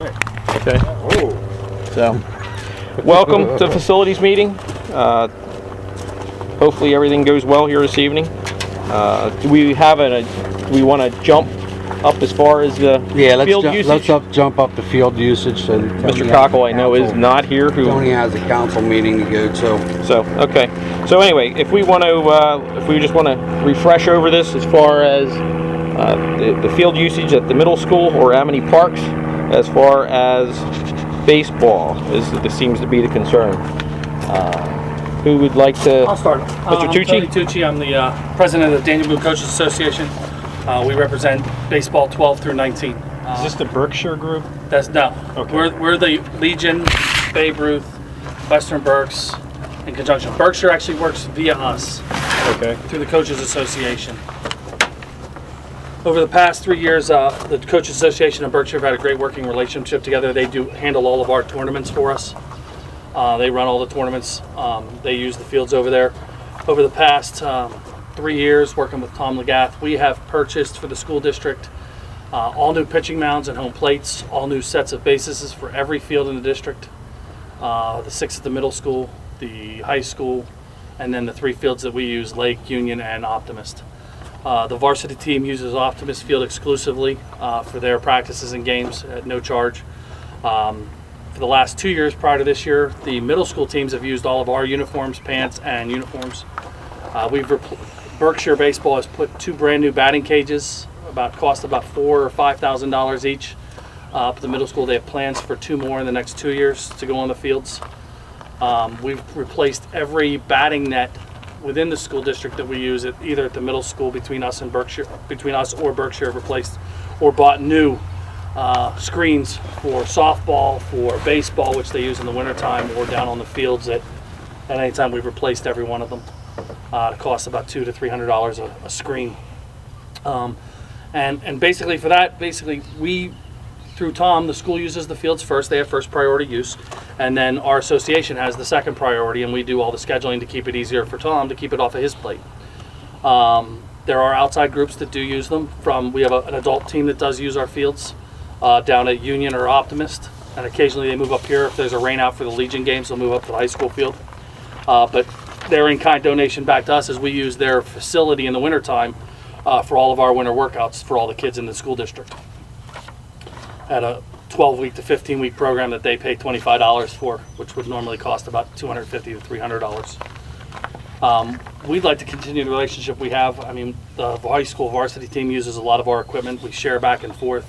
Okay. So, Welcome to facilities meeting. Hopefully everything goes well here this evening. Do we want to jump up as far as the field usage? jump up the field usage. So Mr. Cockle, I know, is not here. Tony has a council meeting to go to. So, okay. So anyway, if we just want to refresh over this as far as the field usage at the middle school or Amity Parks, as far as baseball this seems to be the concern. Who would like to? I'll start. Mr. I'm Tucci? Tony Tucci. I'm the president of the Daniel Boone Coaches Association. We represent baseball 12 through 19. Is this the Berkshire group? No. Okay. We're the Legion, Babe Ruth, Western Berks, in conjunction. Berkshire actually works via us. Okay. Through the Coaches Association. Over the past 3 years, the Coaches Association and Berkshire have had a great working relationship together. They do handle all of our tournaments for us. They run all the tournaments. They use the fields over there. Over the past 3 years, working with Tom Legath, we have purchased for the school district all new pitching mounds and home plates, all new sets of bases for every field in the district. The 6 at the middle school, the high school, and then the 3 fields that we use, Lake, Union, and Optimist. The varsity team uses Optimist Field exclusively for their practices and games at no charge. For the last 2 years prior to this year, the middle school teams have used all of our uniforms, pants, and uniforms. Berkshire Baseball has put 2 brand new batting cages, cost about $4,000 or $5,000 each. Up at the middle school, they have plans for 2 more in the next 2 years to go on the fields. We've replaced every batting net within the school district that we use either at the middle school between us or Berkshire have replaced or bought new screens for softball, for baseball, which they use in the wintertime, or down on the fields at any time. We've replaced every one of them. It costs about $200 to $300 a screen. And basically for that, we, through Tom, the school uses the fields first. They have first priority use. And then our association has the second priority, and we do all the scheduling to keep it easier for Tom to keep it off of his plate. There are outside groups that do use them. We have an adult team that does use our fields down at Union or Optimist. And occasionally they move up here. If there's a rain out for the Legion games, they'll move up to the high school field. But their in-kind donation back to us is we use their facility in the wintertime for all of our winter workouts for all the kids in the school district. At a 12-week to 15-week program that they pay $25 for, which would normally cost about $250 to $300. We'd like to continue the relationship we have. I mean, the high school varsity team uses a lot of our equipment. We share back and forth.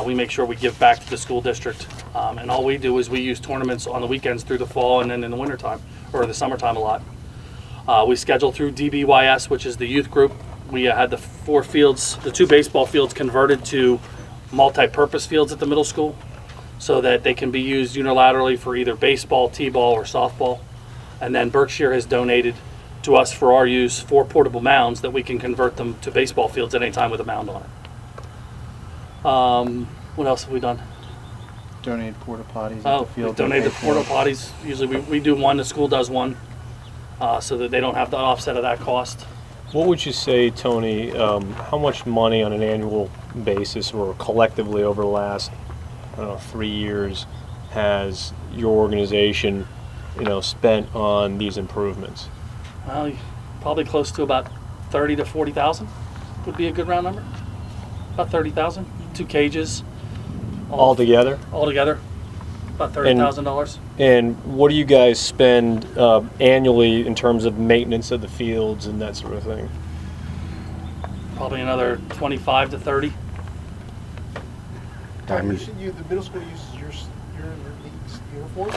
We make sure we give back to the school district. And all we do is we use tournaments on the weekends through the fall and then in the wintertime, or the summertime a lot. We schedule through DBYS, which is the youth group. We had the 4 fields, the 2 baseball fields converted to multi-purpose fields at the middle school so that they can be used unilaterally for either baseball, t-ball, or softball. And then Berkshire has donated to us for our use 4 portable mounds that we can convert them to baseball fields at any time with a mound on it. What else have we done? Donated porta potties at the field. We donated porta potties. Usually we do one, the school does one, so that they don't have the offset of that cost. What would you say, Tony, how much money on an annual basis or collectively over the last, 3 years has your organization, spent on these improvements? Probably close to about 30 to 40,000 would be a good round number. About 30,000, 2 cages. Altogether? Altogether, about $30,000. And what do you guys spend annually in terms of maintenance of the fields and that sort of thing? Probably another 25 to 30. The middle school uses your uniforms?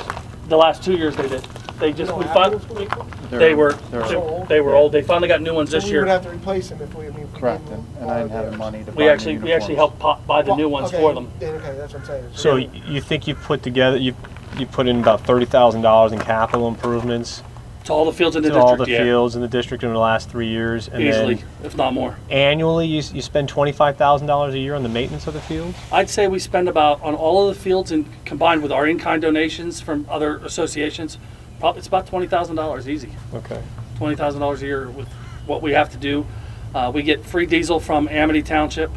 The last 2 years they did. They just don't we have fin- middle school uniforms? they were old. they were old. They finally got new ones So this we year. would have to replace them if we Correct, gave them and I didn't have the money to buy We actually helped buy the new ones okay, for them. yeah, okay, that's what I'm saying. So you think you put in about $30,000 in capital improvements To all the fields in the to district, all the yeah. fields in the district in the last 3 years, and Easily, then if not more. annually you spend $25,000 a year on the maintenance of the fields? I'd say we spend about, on all of the fields and combined with our in-kind donations from other associations, it's about $20,000 easy. Okay. $20,000 a year with what we have to do. We get free diesel from Amity Township.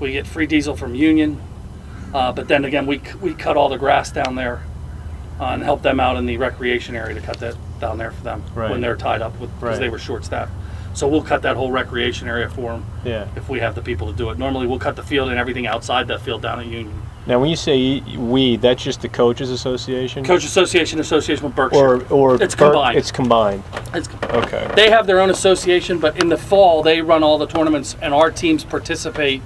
We get free diesel from Union. But then again, we cut all the grass down there and help them out in the recreation area to cut that down there for them Right. when they're tied up because Right. they were short-staffed. So we'll cut that whole recreation area for them Yeah. if we have the people to do it. Normally, we'll cut the field and everything outside that field down at Union. Now, when you say we, that's just the coaches association, Coach Association with Berkshire. or It's combined. It's combined. It's, Okay. they have their own association, but in the fall they run all the tournaments and our teams participate.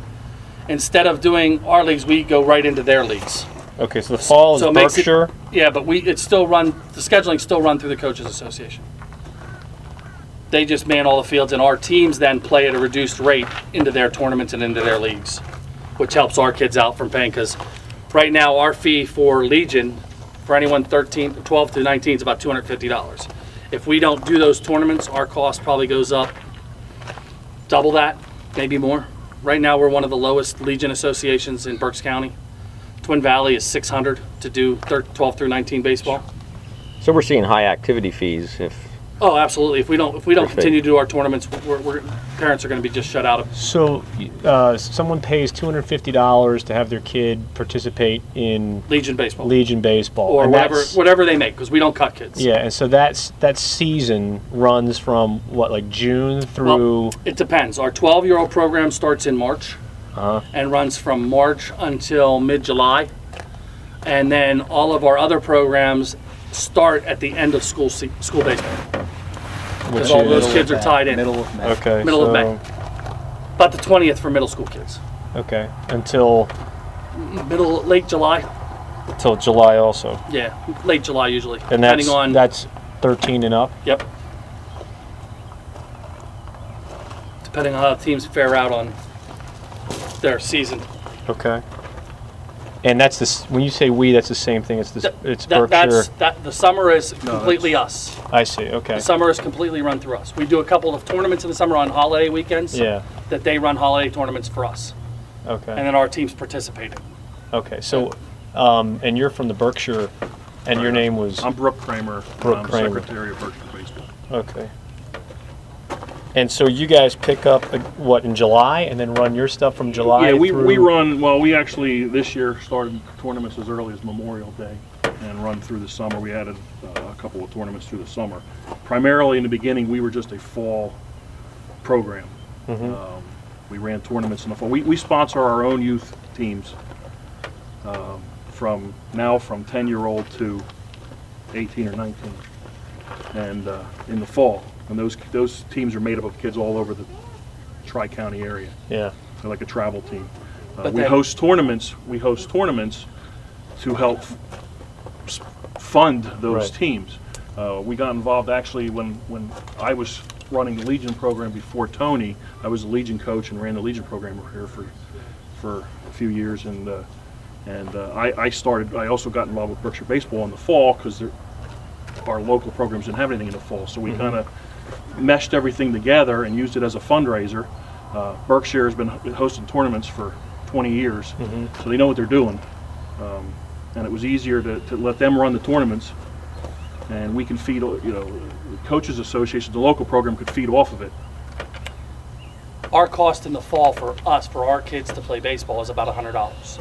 Instead of doing our leagues, we go right into their leagues. Okay. So the fall is So it makes it- Berkshire. Yeah, but it's still run. The scheduling's still run through the Coaches Association. They just man all the fields, and our teams then play at a reduced rate into their tournaments and into their leagues, which helps our kids out from paying. Because right now, our fee for Legion, for anyone 12 to 19, is about $250. If we don't do those tournaments, our cost probably goes up double that, maybe more. Right now, we're one of the lowest Legion associations in Berks County. Twin Valley is $600 to do 12 through 19 baseball. So we're seeing high activity fees if. Oh, absolutely. If we don't Perfect. continue to do our tournaments, parents are going to be just shut out of. So someone pays $250 to have their kid participate in Legion baseball Legion baseball, or and whatever they make, because we don't cut kids. Yeah, and so that season runs from what, like June through. Well, it depends. Our 12-year-old program starts in March and runs from March until mid-July, and then all of our other programs start at the end of school baseball. Because all those kids are tied in. Middle of May. Okay. Middle of so- May. About the 20th for middle school kids. Okay, until Late July. July also, Yeah, late July usually. and that's depending on. that's 13 and up. Yep. Depending on how teams fare out on their season. Okay. And that's this. When you say we, that's the same thing. It's this. It's Berkshire. The summer is completely us. I see. Okay. The summer is completely run through us. We do a couple of tournaments in the summer on holiday weekends. Yeah. That they run holiday tournaments for us, Okay. and then our teams participate in. Okay. So, and you're from the Berkshire, and your name was. I'm Brooke Kramer. Brooke I'm Kramer. Secretary of Berkshire Baseball. Okay. And so you guys pick up what in July, and then run your stuff from July. Yeah, we through... run, well, we actually this year started tournaments as early as Memorial Day and run through the summer. We added a couple of tournaments through the summer. Primarily in the beginning, we were just a fall program. We ran tournaments in the fall. We sponsor our own youth teams from 10-year-old to 18 or 19, and in the fall. And those teams are made up of kids all over the Tri-County area. Yeah. They're like a travel team. But We then- host tournaments. We host tournaments to help fund those Right. teams. We got involved actually when I was running the Legion program before Tony. I was a Legion coach and ran the Legion program here for a few years, and I started. I also got involved with Berkshire Baseball in the fall because our local programs didn't have anything in the fall, so we kind of meshed everything together and used it as a fundraiser. Berkshire has been hosting tournaments for 20 years, so they know what they're doing. And it was easier to let them run the tournaments, and we can feed, the Coaches Association, the local program could feed off of it. Our cost in the fall for us, for our kids to play baseball, is about $100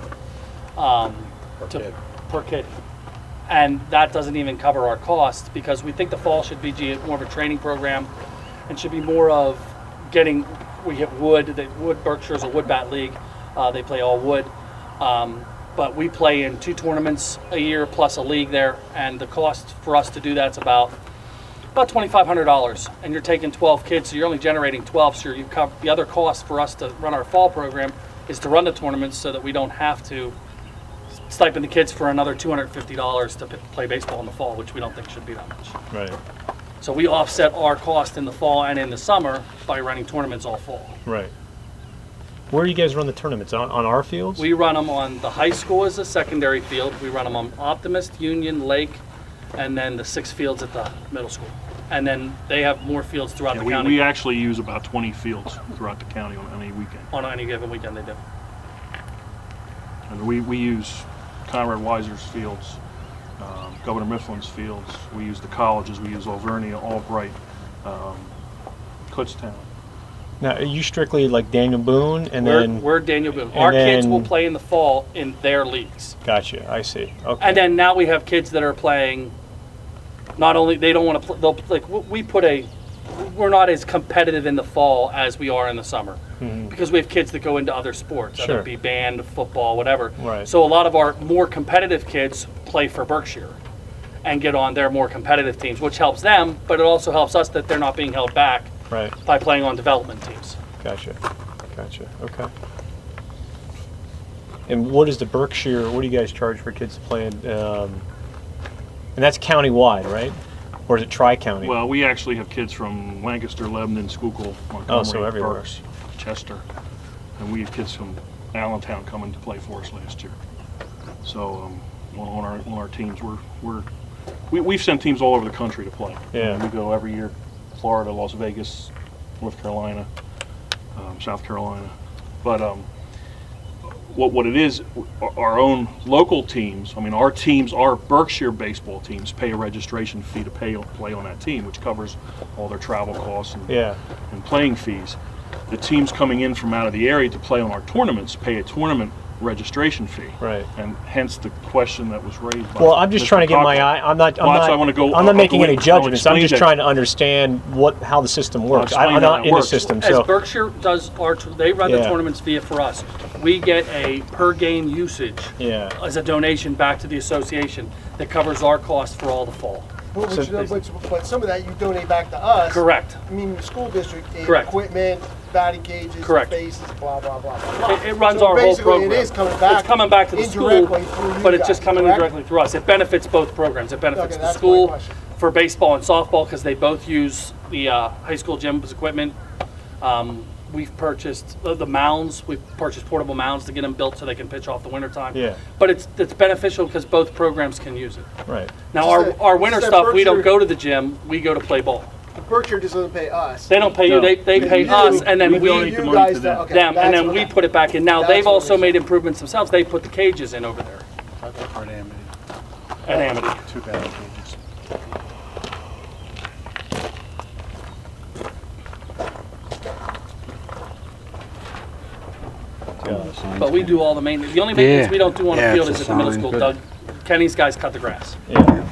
per kid. And that doesn't even cover our costs because we think the fall should be more of a training program and should be more of getting. We have wood. Berkshire is a wood bat league. They play all wood. But we play in 2 tournaments a year plus a league there, and the cost for us to do that's about $2,500. And you're taking 12 kids, so you're only generating 12. So you cover the other cost for us to run our fall program is to run the tournaments so that we don't have to stipend the kids for another $250 to play baseball in the fall, which we don't think should be that much. Right. So we offset our cost in the fall and in the summer by running tournaments all fall. Right. Where do you guys run the tournaments? On our fields? We run them on the high school as a secondary field. We run them on Optimist, Union, Lake, and then the 6 fields at the middle school. And then they have more fields throughout Yeah, the we county. actually use about 20 fields throughout the county on any weekend. On any given weekend they do. And we use Conrad Weiser's fields, Governor Mifflin's fields. We use the colleges. We use Alvernia, Albright, Kutztown. Now, are you strictly like Daniel Boone, and We're, then we're Daniel Boone. Our kids then- will play in the fall in their leagues. gotcha. I see. Okay. And then now we have kids that are playing. Not only they don't want to play, they'll like we put a. We're not as competitive in the fall as we are in the summer because we have kids that go into other sports, whether Sure. it be band, football, whatever. Right. So a lot of our more competitive kids play for Berkshire and get on their more competitive teams, which helps them, but it also helps us that they're not being held back Right. by playing on development teams. Gotcha. Gotcha. Okay. And what is the Berkshire? What do you guys charge for kids to play in? And that's county-wide, right? Or is it tri-county? Well, we actually have kids from Lancaster, Lebanon, Schuylkill, Montgomery, so everywhere. Berks, Chester, and we have kids from Allentown coming to play for us last year. So on our teams, we've sent teams all over the country to play. Yeah. We go every year, Florida, Las Vegas, North Carolina, South Carolina. But what it is, our own local teams, I mean, our teams, our Berkshire baseball teams pay a registration fee to play on that team, which covers all their travel costs and playing fees. The teams coming in from out of the area to play on our tournaments pay a tournament registration fee. Right. And hence the question that was raised by Well, I'm just Mr. trying to get my Cochran. eye. I'm not. Well, that's why I wanna go- I'm not I'll making go any in- I'll judgments. I'm explain just that. trying to understand how the system works. explain I'm how not it in the works. system, As so Berkshire does they run the Yeah. tournaments via for us. We get a per game usage yeah. as a donation back to the association that covers our cost for all the fall. But, So- but some of that you donate back to us. Correct. I mean, the school district, Correct. equipment, batting cages, Correct. bases, blah, blah, blah, blah. It runs So our whole basically, program. it is coming back. It's coming back to the school, indirectly through you but it's just guys, coming correct? directly through us. It benefits both programs. It benefits Okay, the that's my school question. for baseball and softball because they both use the high school gym's equipment. We've purchased the mounds. We've purchased portable mounds to get them built so they can pitch off the wintertime. Yeah. But it's beneficial because both programs can use it. Right. Now, Just our that- winter just that stuff, we don't Berkshire- go to the gym. We go to play ball. Berkshire just doesn't pay us. They don't pay you. No. They pay You- us, and then we we donate the You money guys to them. okay, them, and that's then we okay. put it back in. Now That's they've what also it is. made improvements themselves. They put the cages in over there For an Amity, at Amity. 2 batting cages. But we do all the maintenance. The only maintenance Yeah. we don't do on Yeah, the field it's is a at the middle sign. school. Good. Doug, Kenny's guys cut the grass, Yeah.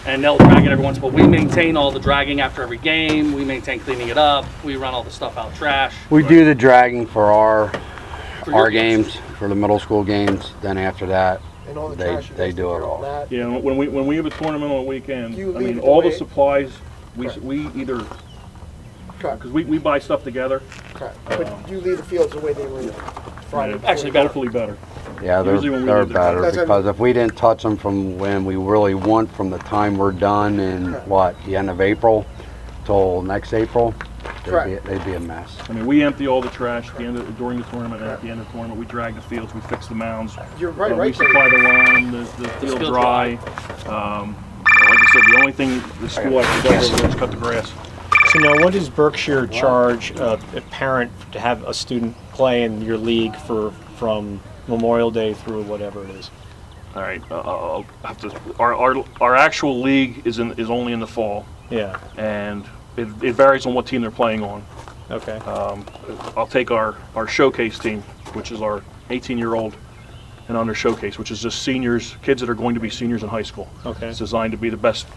and they'll drag it every once in a while. We maintain all the dragging after every game. We maintain cleaning it up. We run all the stuff out trash. We do the dragging for For your our games, for the middle school games. Then after that, And all the They- trash you they guys do take it care of all. that. Yeah, and when we have a tournament on a weekend, You I leave mean, it all the the way- supplies, Correct. we either, Correct, because we buy stuff together. correct. But you leave the fields the way they were Friday. and Actually, better. hopefully better. yeah, Usually when we they're leave the- better That's what I because if we didn't touch them from when we really want, from the time we're done in the end of April till next April, Correct. they'd be a mess. I mean, we empty all the trash at the end of, during the tournament, and at the end of the tournament, we drag the fields, we fix the mounds. You're right, We right. supply the lawn, the field field dry. Like I said, the only thing the school actually does over there is cut the grass. So now, what does Berkshire charge a parent to have a student play in your league from Memorial Day through whatever it is? All right, I'll have to, our actual league is only in the fall, Yeah. and it varies on what team they're playing on. Okay. I'll take our showcase team, which is our 18-year-old and under showcase, which is just seniors, kids that are going to be seniors in high school. Okay. It's designed to be the best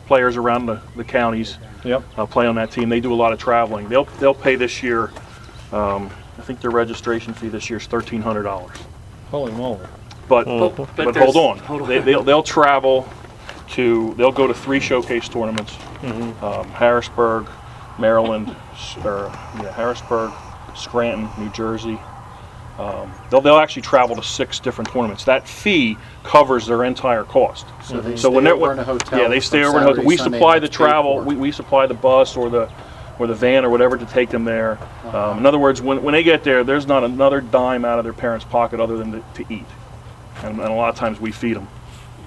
players around the counties Yep. play on that team. They do a lot of traveling. They'll pay this year, I think their registration fee this year is $1,300. Holy moly. But But but there's- hold on, hold on. they'll travel they'll go to 3 showcase tournaments, Harrisburg, Maryland, Harrisburg, Scranton, New Jersey. They'll actually travel to 6 different tournaments. That fee covers their entire cost. So they So stay when they're- over in a hotel. Yeah, they stay from over in a hotel. Saturday, We Sunday, supply and the it's paid travel. for. We supply the bus or the van or whatever to take them there. In other words, when they get there, there's not another dime out of their parents' pocket other than to eat. And a lot of times we feed them.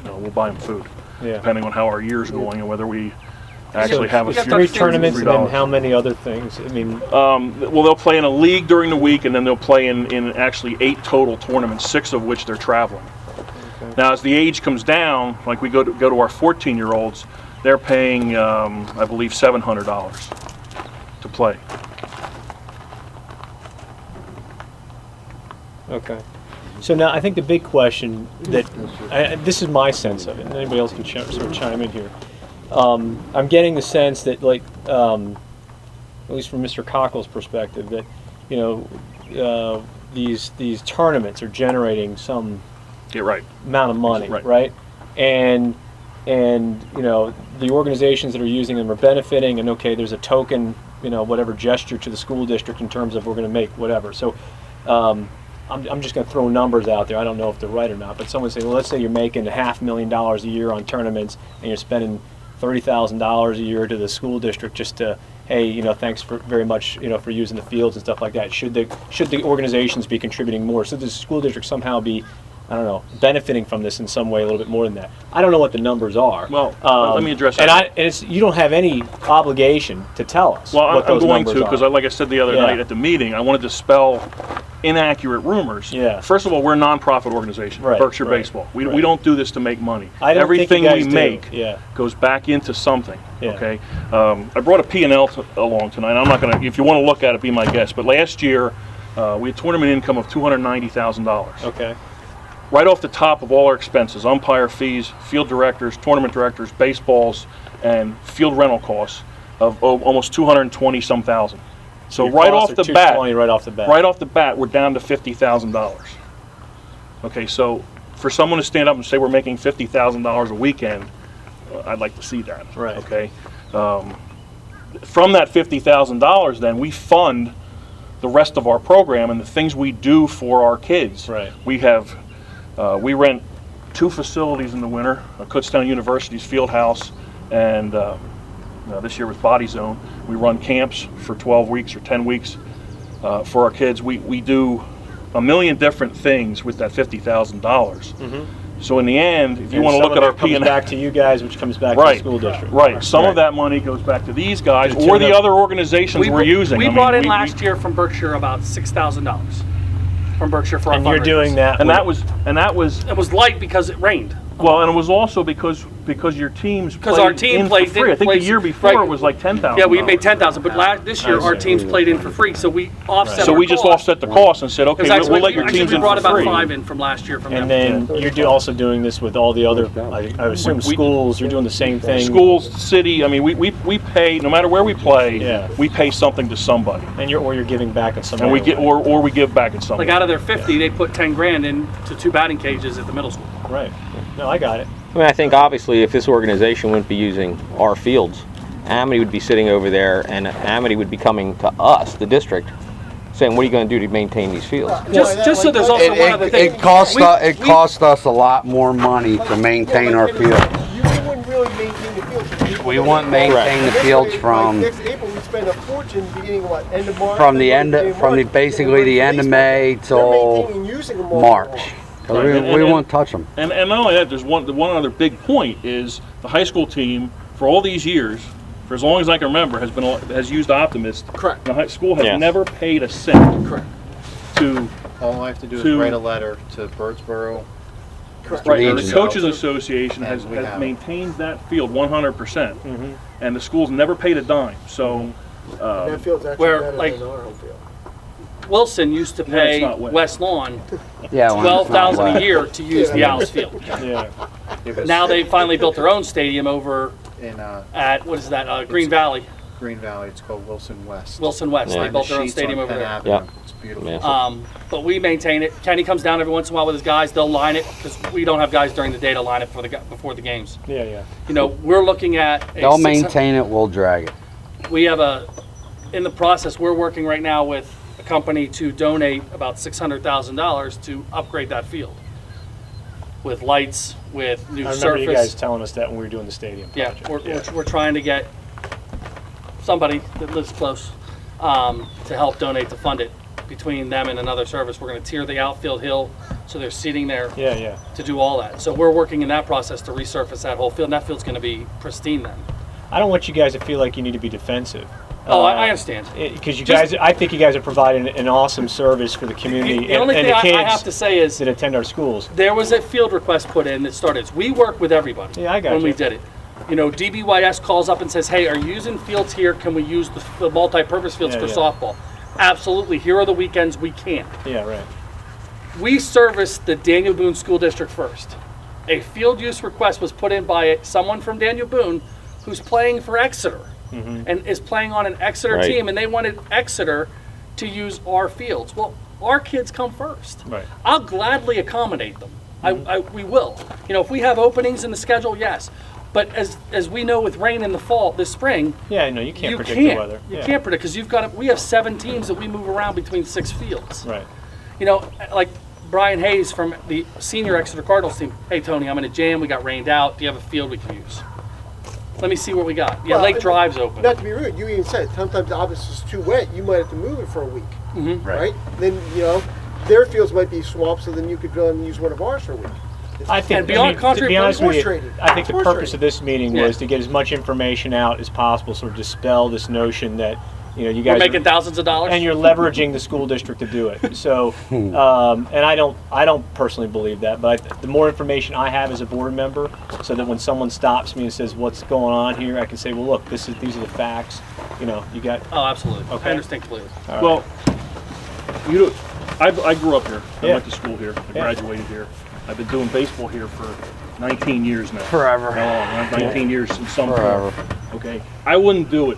We'll buy them food, Yeah. depending on how our year's going and whether we actually have a you have to Three understand tournaments and then $3. how many other things? I mean, Well, they'll play in a league during the week, and then they'll play in actually 8 total tournaments, 6 of which they're traveling. Now, as the age comes down, like we go to our 14-year-olds, they're paying, I believe, $700 to play. Okay. So now I think the big question that this is my sense of it, and anybody else can sort of chime in here. I'm getting the sense that, like, at least from Mr. Cockle's perspective, that these tournaments are generating some Get right. amount of money, Right. right? And the organizations that are using them are benefiting, and okay, there's a token, whatever gesture to the school district in terms of we're going to make whatever. So I'm just going to throw numbers out there. I don't know if they're right or not, but someone say, well, let's say you're making $500,000 a year on tournaments, and you're spending $30,000 a year to the school district just to, hey, thanks very much, for using the fields and stuff like that. Should the organizations be contributing more? Should the school district somehow be, I don't know, benefiting from this in some way a little bit more than that? I don't know what the numbers are. Well, let me address that. And you don't have any obligation to tell us Well, what I'm those going numbers to, are. because like I said the other Yeah. night at the meeting, I wanted to dispel inaccurate rumors. Yeah. First of all, we're a nonprofit organization, Right, Berkshire right, Baseball. We right. don't do this to make money. I don't Everything think you guys we do. make Yeah. goes back into something. Yeah. Okay. I brought a P&L along tonight. I'm not going to. If you want to look at it, be my guest. But last year, we had tournament income of $290,000. Okay. Right off the top of all our expenses, umpire fees, field directors, tournament directors, baseballs, and field rental costs of almost 220 some thousand. So Your right costs off are the bat, 220 right off the bat. right off the bat, we're down to $50,000. Okay, so for someone to stand up and say we're making $50,000 a weekend, I'd like to see that. Right. Okay. From that $50,000, then we fund the rest of our program and the things we do for our kids. Right. We have, we rent 2 facilities in the winter: Kutztown University's field house, and this year with Body Zone. We run camps for 12 weeks or 10 weeks for our kids. We do a million different things with that $50,000. So in the end, if you want to look at our P&L, P&L, back to you guys, which comes back to the right, school district. right. Some Right. of that money goes back to these guys To the or tune the of- other organizations we're using. We I mean, brought in we- last year from Berkshire about $6,000 from Berkshire for our And you're fundraisers. doing that. and with- that was It was light because it rained. well, and it was also because your teams Because our team in played for free. I think played- the year before right. it was like $10,000. Yeah, we made 10,000, but this year I our see. teams played in for free, so we offset. So our we just cost. offset the cost and said, okay, It was we'll let your actually, teams we in brought for about free. 5 in from last year from And them. then you're also doing this with all the other, I assume, schools. You're doing the same thing. Schools, city. I mean, we pay no matter where we play. Yeah. We pay something to somebody, And you're giving back in some and we other get way. or we give back at some. Like out of their 50, they put 10 grand into 2 batting cages at the middle school. Right. No, I got it. I mean, I think obviously if this organization wouldn't be using our fields, Amity would be sitting over there, and Amity would be coming to us, the district, saying, "What are you going to do to maintain these fields?" Just so there's also one other thing. It costs We- cost us a lot more money to maintain our field. You wouldn't really maintain the field. We wouldn't maintain the fields from Next April, we spend a fortune beginning what, end of March? basically the end of May till March. 'Cause we won't touch them. And not only that, there's one other big point is the high school team for all these years, for as long as I can remember, has used Optimist. Correct. The high school has Yes. never paid a cent Correct. to All I have to do To- is write a letter to Birdsboro. right. And the Legion. coaches association And has we have it. maintained that field 100%, and the schools never paid a dime. So. That field's actually Where, better like- than our home field. Wilson used to No, it's pay not West. West Lawn Yeah, when it's not $12,000 a wet. year to use the Owls field. Yeah. It was Now they finally built their own stadium over in at what is that? Green Valley, Green Valley. It's called Wilson West. Wilson West. Yeah. They And built the their own sheets stadium on over Penn there. Avenue. Yeah. It's beautiful. Yeah. But we maintain it. Kenny comes down every once in a while with his guys. They'll line it because we don't have guys during the day to line it before the games. Yeah, yeah. You know, we're looking at They'll maintain it, we'll drag it. We have in the process, we're working right now with a company to donate about $600,000 to upgrade that field with lights, with new I remember you guys surface. telling us that when we were doing the stadium Yeah, project. we're trying to get somebody that lives close to help donate to fund it. Between them and another service, we're going to tier the outfield hill so there's seating there Yeah, yeah. to do all that. So we're working in that process to resurface that whole field, and that field's going to be pristine then. I don't want you guys to feel like you need to be defensive. Oh, I understand. Because you Just- guys, I think you guys are providing an awesome service for the community The only and thing the kids I have to say is that attend our schools. there was a field request put in that started. We work with everybody Yeah, I got when we you. did it. You know, DBYS calls up and says, "Hey, are you using fields here? Can we use the multi-purpose fields Yeah, for yeah. softball?" Absolutely. Here are the weekends we can't. Yeah, right. we service the Daniel Boone School District first. A field use request was put in by someone from Daniel Boone who's playing for Exeter and is playing on an Exeter Right. team, and they wanted Exeter to use our fields. Well, our kids come first. Right. I'll gladly accommodate them. We will. You know, if we have openings in the schedule, yes. But as we know with rain in the fall, this spring, Yeah, no, you can't you predict can't. the weather. You Yeah. can't predict because we have 7 teams that we move around between 6 fields. Right. You know, like Brian Hayes from the senior Exeter Cardinals team. Hey Tony, I'm in a jam. We got rained out. Do you have a field we can use? Let me see what we got. Yeah, Well, Lake Drive's open. Not to be rude, you even said sometimes the office is too wet. You might have to move it for a week, right? Then their fields might be swamped, so then you could go and use one of ours for a week. I think, And beyond to contrary be honest with horse you, trading. I think the Horse purpose trading. of this meeting Yeah. was to get as much information out as possible, sort of dispel this notion that you We're guys making are, thousands of dollars. and you're leveraging the school district to do it. So, and I don't personally believe that, but the more information I have as a board member, so that when someone stops me and says, "What's going on here?" I can say, "Well, look, these are the facts." You got. Oh, absolutely. Okay. I understand completely. all right. Well, I grew up here. I Yeah. went to school here. I Yeah. graduated here. I've been doing baseball here for 19 years now. Forever. How long? 19 years in some Forever. form. Okay. I wouldn't do it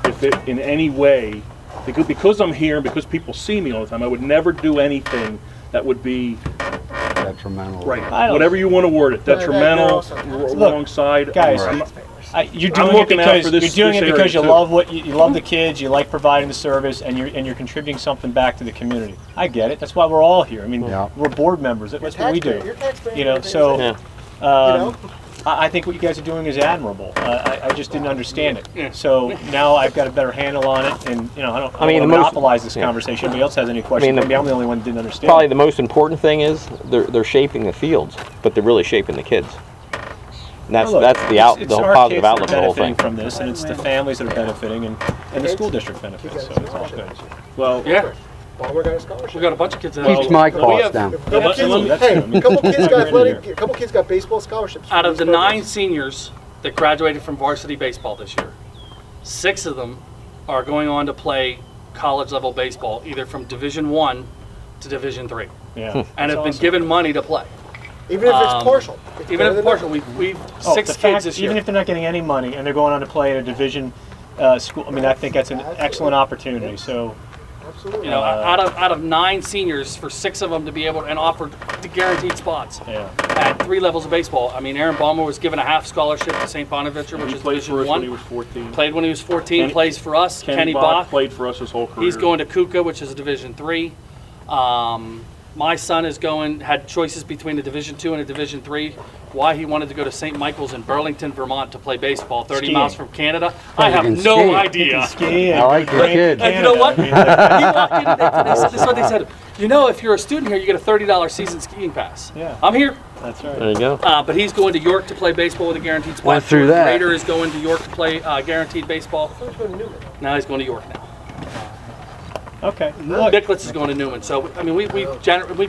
if it in any way, because I'm here and because people see me all the time, I would never do anything that would be Detrimental. I right. don't- Whatever you want to word it, detrimental, Look, alongside. guys, I'm- You're I'm doing it looking out because for this- you're doing this it because you area, too. love you love the kids, you like providing the service, and you're contributing something back to the community. I get it. That's why we're all here. I mean, Yeah. we're board members. That's what we do. You're taxpaying. You know, everything so you say. Yeah. I think what you guys are doing is admirable. I just didn't understand Yeah. it. So now I've got a better handle on it, and I don't I mean, want the to most- monopolize this yeah. conversation. Anybody else has any questions? the- Maybe I'm the only one that didn't understand. Probably the most important thing is they're shaping the fields, but they're really shaping the kids. And that's Well, look, the whole it's our positive kids outlook that of are the whole benefiting thing. from this, and it's the families that are benefiting, and the school district benefits. So it's all good. Well, Yeah. Palmer got a scholarship. We got a bunch of kids that Keeps my we costs have- down. A couple Let kids, me- that's hey, true. I mean, a couple kids got agree with athletic. you. A couple kids got baseball scholarships. Out for of the these 9 programs. seniors that graduated from varsity baseball this year, 6 of them are going on to play college level baseball, either from Division 1 to Division 3, Yeah. and That's have been awesome. given money to play. Even if it's partial. Even better if than partial, nothing. we've Oh, 6 the kids fact- this year. even if they're not getting any money and they're going on to play at a division school, I mean, I think that's an excellent opportunity. So, Absolutely. You know, out of 9 seniors, for 6 of them to be able and offered the guaranteed spots yeah. at 3 levels of baseball. I mean, Aaron Balmer was given a half scholarship to St. Bonaventure, which he is played for Division us when he 1. was 14. Played when he was 14. Kenny- Plays for us. Kenny Bach played for us his whole career. He's going to Kuka, which is a Division 3. My son is had choices between a Division 2 and a Division 3. Why he wanted to go to St. Michael's in Burlington, Vermont to play baseball, 30 Skiing. miles from Canada. I you have can no ski. idea. Ski I like your kid. And you know what? He walked in and this is what they said. You know, if you're a student here, you get a $30 season skiing pass. Yeah. I'm here. That's right. There you go. But he's going to York to play baseball with a guaranteed spot. Went through that. Raider is going to York to play guaranteed baseball. Let's go to Newman. Now he's going to York now. Okay. Look, Nicholas is going to Newman. So, I mean, we've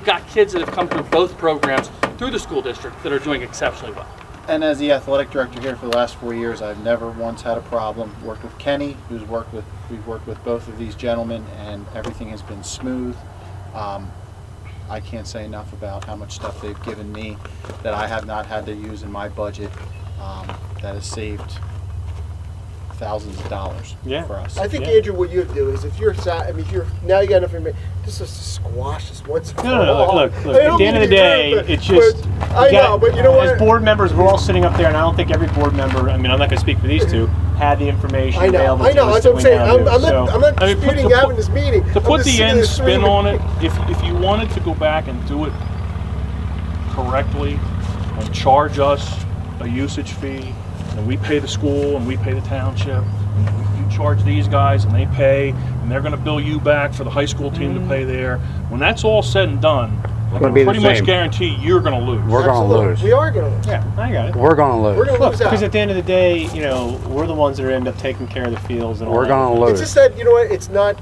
got kids that have come through both programs through the school district that are doing exceptionally well. And as the athletic director here for the last 4 years, I've never once had a problem. Worked with Kenny, we've worked with both of these gentlemen, and everything has been smooth. I can't say enough about how much stuff they've given me that I have not had to use in my budget. That has saved thousands of dollars Yeah. for us. I think, Yeah. Andrew, what you have to do is if you're now you got enough information, just to squash this once and for No, all. look. I At don't the end of mean the to be day, rude, it's just. I know, but you know what? As board members, we're all sitting up there, and I don't think every board member. I mean, I'm not going to speak for these two. Had the information I know, available. I know. to us That's that what I'm we saying. now do. I'm So- not I mean, disputing to having put- this meeting. To I'm put just the sitting end there spin screaming. on it, if you wanted to go back and do it correctly and charge us a usage fee, and we pay the school and we pay the township, and you charge these guys and they pay, and they're going to bill you back for the high school team to pay there. When that's all said and done, I gonna can be the pretty much same. guarantee you're going to lose. We're going to Absolutely. lose. We are going to lose. Yeah, I got it. We're going to We're lose. going to Look, lose out. because at the end of the day, we're the ones that end up taking care of the fields and all We're that. going to It's lose. just that, you know what, it's not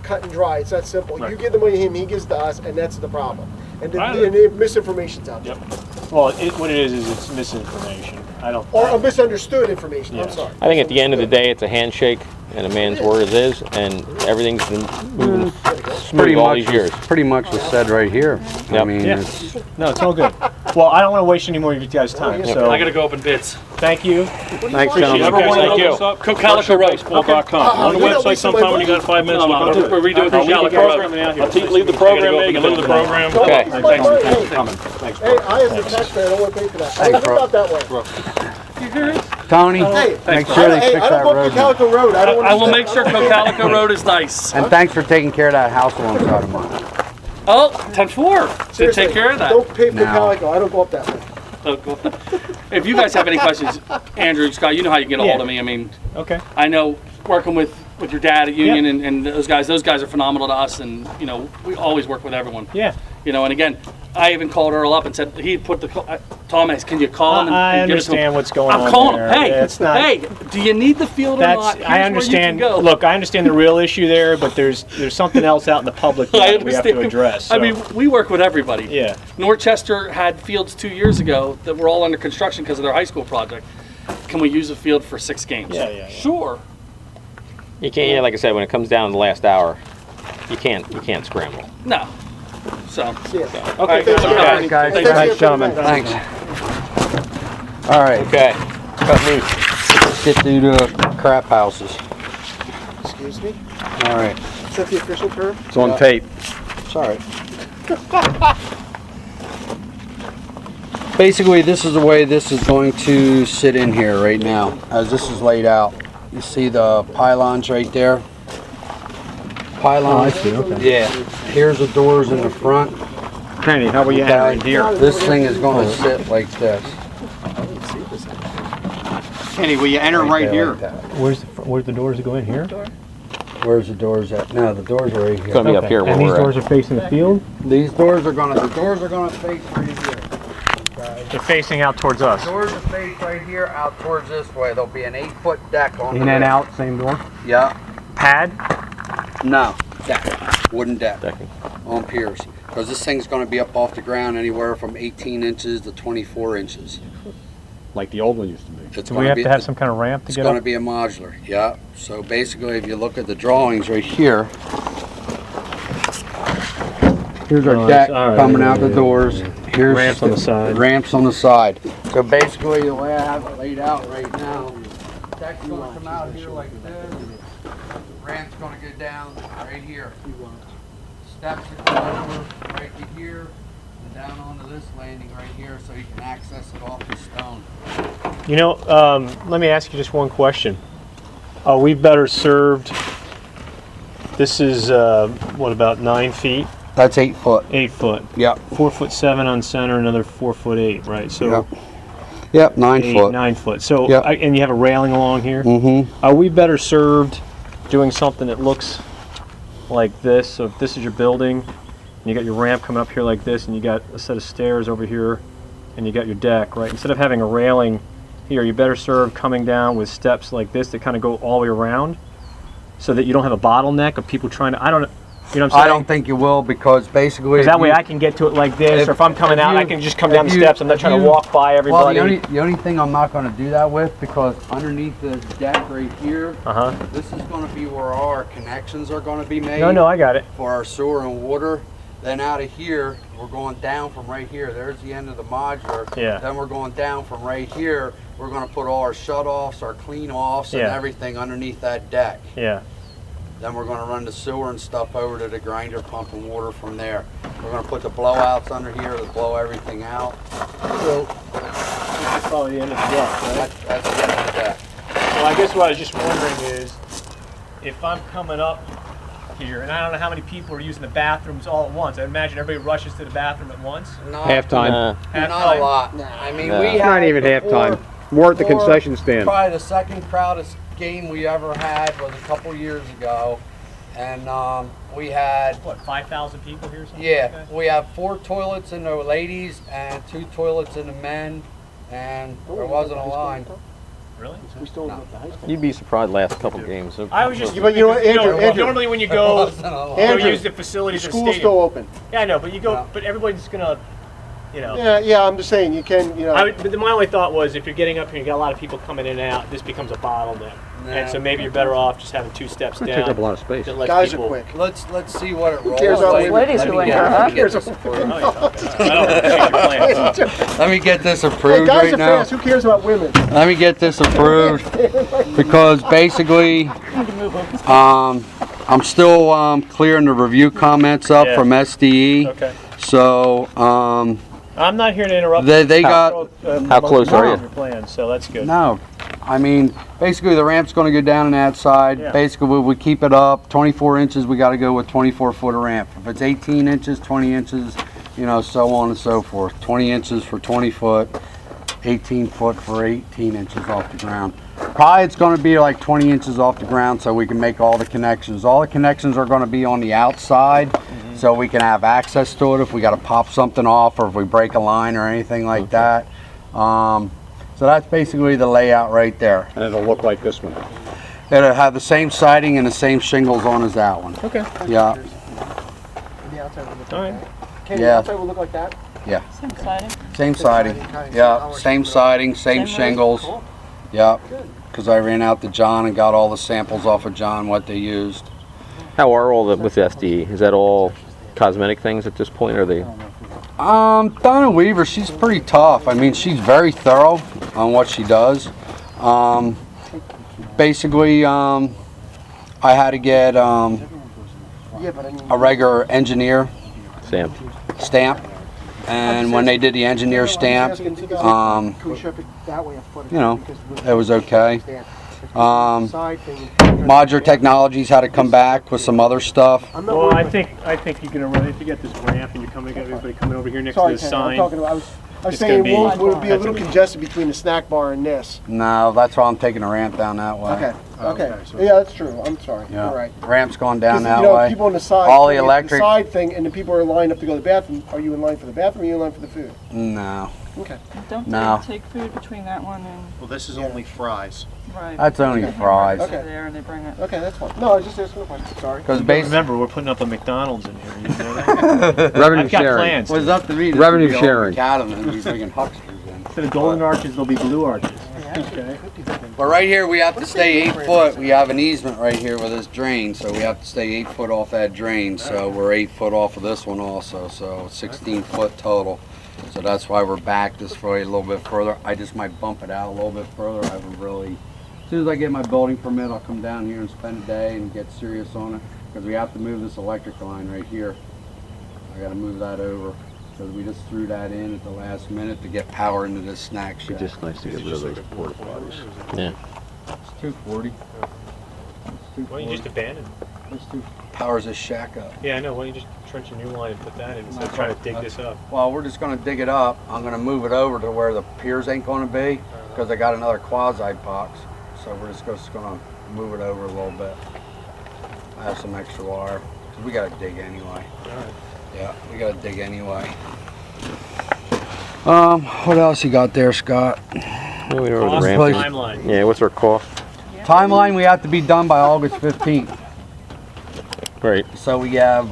cut and dry. It's not simple. Right. You give the money to him, he gives to us, and that's the problem. And the, I- and the misinformation's out there. Yep. Well, what it is it's misinformation. I don't. Or misunderstood information. Yeah. I'm sorry. I think at the end of the day, it's a handshake and a man's word is, and everything's been moving smooth all these years. Pretty much was said right here. I Yep. mean, Yeah. it's, No, it's all good. Well, I don't want to waste any more of you guys' time. So I gotta go open bids. thank you. Thanks, If you gentlemen. ever want to Thank look you. us up, Calico Road. CalicoRoad.com. On the you're not website wasting my sometime when you money. got 5 minutes. No, look no, up. we're redoing I'll leave the Calico Road. program out here. Leave the program there, you can leave the program. Okay. Hey, I as a taxpayer don't want to pay for that. I never bro. thought that way. Tony, Hey, make sure they hey, fix I don't that vote road. for Calico Road. I don't want I will make sure Calico Road is nice. And thanks for taking care of that house alongside of mine. Oh, 10-4. So take care of that. Don't pay for No. Calico. I don't go up that way. If you guys have any questions, Andrew, Scott, you know how you can get a hold of me. I mean, Okay. I know working with your dad at Union and those guys are phenomenal to us, and you know we always work with everyone. Yeah. You know, and again, I even called Earl up and said he put the Tom asked, can you call him and, I and give it to him? understand what's going on. I'm calling him. there. Hey, It's not. hey, do you need the field or That's. not? Here's I understand. Where you can go. Look, I understand the real issue there, but there's something else out in the public I that we have to understand. address. I so. mean, we work with everybody. Yeah. Norchester had fields 2 years ago that were all under construction because of their high school project. Can we use a field for 6 games? Yeah. Sure. You can't, yeah, like I said, when it comes down to the last hour, you can't scramble. No. So. Yeah. Okay. Thanks, Look, guys. Guys, thanks. thanks, gentlemen. Thanks. All right, Okay. Cut loose. let's get through the crap houses. Excuse me. All right. Is that the official term? It's on tape. Sorry. Basically, this is the way this is going to sit in here right now, as this is laid out. You see the pylons right there? Pylons. Yeah. Here's the doors in the front. Kenny, how will you Okay. This thing is going to sit like this. Kenny, will you enter right there here? like that. Where's the doors that go in here? Where's the doors at? No, the doors are right It's gonna here. be up here where And these we're doors at. are facing the field. The doors are gonna face right here. They're facing out towards us. Doors are face right here, out towards this way. There'll be an 8-foot deck on In and out, same door. Yeah. Pad. No, deck, wooden deck Decking. on piers. Because this thing's going to be up off the ground anywhere from 18 inches to 24 inches. Like the old one used to be. It's Do we going have be, to have some kind of ramp to It's get going to up? be a modular. Yeah. So basically, if you look at the drawings right here, here's our Oh, deck all right, coming yeah, out the yeah, doors. Here's Ramps on the side. Ramps on the side. So basically, the way I have it laid out right now, deck's going to come out here like this. Ramp's going to go down right here. Steps are going over right to here and down onto this landing right here, so you can access it off the stone. You know, let me ask you just one question. Are we better served? This is what, about 9 feet, That's 8 foot. 8 foot, Yep. 4'7" on center, another 4'8", right? So Yep. 9 8, foot. 9 foot. So Yep. and you have a railing along here. Mm-hmm. Are we better served doing something that looks like this? So if this is your building, and you got your ramp coming up here like this, and you got a set of stairs over here, and you got your deck, right? Instead of having a railing here, you better serve coming down with steps like this that kind of go all the way around, so that you don't have a bottleneck of people trying to. I don't know. You know what I'm saying? I don't think you will, because basically. Because that way I can get to it like this, or if I'm coming out, I can just come down the steps. I'm not trying to walk by Well, everybody. the only thing I'm not going to do that with, because underneath the deck right here, Uh huh. this is going to be where all our connections are going to be made. No, I got it. For our sewer and water. Then out of here, we're going down from right here. There's the end of the modular. Yeah. Then we're going down from right here. We're going to put all our shut-offs, our clean-offs, and Yeah. everything underneath that deck. Yeah. Then we're going to run the sewer and stuff over to the grinder, pumping water from there. We're going to put the blowouts under here to blow everything out. So this is probably the end of the deck, right? That's the end of the deck. Well, I guess what I was just wondering is, if I'm coming up here, and I don't know how many people are using the bathrooms all at once. I imagine everybody rushes to the bathroom at once. Not, Halftime. not Halftime? a lot. I mean, No. we had Not even before- halftime. More at the before, concession stand. Probably the second proudest game we ever had was a couple years ago, and we had, What, 5,000 people here? Or something yeah, like that? we have 4 toilets in the ladies and 2 toilets in the men, and there wasn't a line. Really? You'd be surprised last couple games. I was just. But you know what, Andrew, normally when you There go, wasn't a line. go Andrew, use the facilities of the School's stadium. still open. Yeah, I know, but you go. Yeah. But everybody's gonna you know. Yeah, I'm just saying, you can, you know. But my only thought was, if you're getting up here and you got a lot of people coming in and out, this becomes a bottleneck. And so maybe you're better off just having 2 steps down. Take up a lot of space. that lets Guys people- are quick. Let's see what it rolls cares about like. ladies Let who me ain't get- got let me get Who this cares approved. I don't know, change your plans. Let me get this Hey, approved guys right are now. fast. Who cares about women? Let me get this approved because basically, I'm still clearing the review comments up Yeah. from SDE. Okay. So, I'm not here to interrupt. They got, How close are you? Your plans, so that's good. no, I mean, basically the ramp's gonna go down on that side. Yeah. Basically, we keep it up, 24 inches, we gotta go with 24-foot of ramp. If it's 18 inches, 20 inches, you know, so on and so forth. 20 inches for 20 foot, 18 foot for 18 inches off the ground. Probably it's gonna be like 20 inches off the ground so we can make all the connections. All the connections are gonna be on the outside so we can have access to it if we gotta pop something off or if we break a line or anything like that. So that's basically the layout right there. And it'll look like this one. It'll have the same siding and the same shingles on as that one. Okay. Yeah, The outside will look All right. like that. Kenny, Yeah. the outside will look like that? Same siding. same siding. Yeah, same siding, same shingles. Yeah, because I ran out to John and got all the samples off of John, what they used. How are all the with SDE? Is that all cosmetic things at this point? Or are they? Donna Weaver, she's pretty tough. I mean, she's very thorough on what she does. Basically, I had to get Yeah, but I mean. a regular engineer Sam. stamp, and when they did the engineer stamp, Can we shove it that way a foot? you know, Because with- it was okay. Side thing. Modular Technologies had to come back with some other stuff. I'm not Well, worried I about- think you're gonna run, if you get this ramp and you're coming, everybody coming over here next Sorry, to the Kenny, I'm sign. talking about, I was It's saying, gonna be- would it be a that's little a- congested between the snack bar and this? No, that's why I'm taking the ramp down that way. Okay, okay. so- Yeah, that's true. I'm sorry. Yeah. You're right. Ramp's going down 'Cause, that you know, way. people on the side. All the doing electric- side thing, and the people are lined up to go to the bathroom. Are you in line for the bathroom or are you in line for the food? No, Okay. Don't No. they take food between that one and, Well, this is only fries. right. that's only fries. Okay. There and they bring it. Okay, that's fine. No, I was just asking a question. Sorry. Because basically, Remember, we're putting up a McDonald's in here. You know that? Revenue I've got sharing. plans. it was up to me. Revenue sharing. Cattlemen and be bringing hucksters in. Instead of golden arches, there'll be blue arches. Okay. But right here, we have to stay 8 foot. We have an easement right here with this drain, so we have to stay 8 foot off that drain. So we're 8 foot off of this one also, so 16 foot total. So that's why we're back this way a little bit further. I just might bump it out a little bit further. I haven't really, as soon as I get my building permit, I'll come down here and spend a day and get serious on it. Because we have to move this electric line right here. I gotta move that over. Because we just threw that in at the last minute to get power into this snack shack. It's just nice to get rid of those porta potties. Yeah. It's 240. Why don't you just abandon? Powers this shack up. Yeah, I know. Why don't you just trench a new line and put that in instead of trying to dig this up? Well, we're just gonna dig it up. I'm gonna move it over to where the piers ain't gonna be, because I got another quasi box. So we're just gonna move it over a little bit. I have some extra wire, 'cause we gotta dig anyway. Yeah, we gotta dig anyway. What else you got there, Scott? Yeah, we know where the Cost ramp is. timeline. Yeah, what's our cost? Timeline, we have to be done by August 15th. Right. So we have,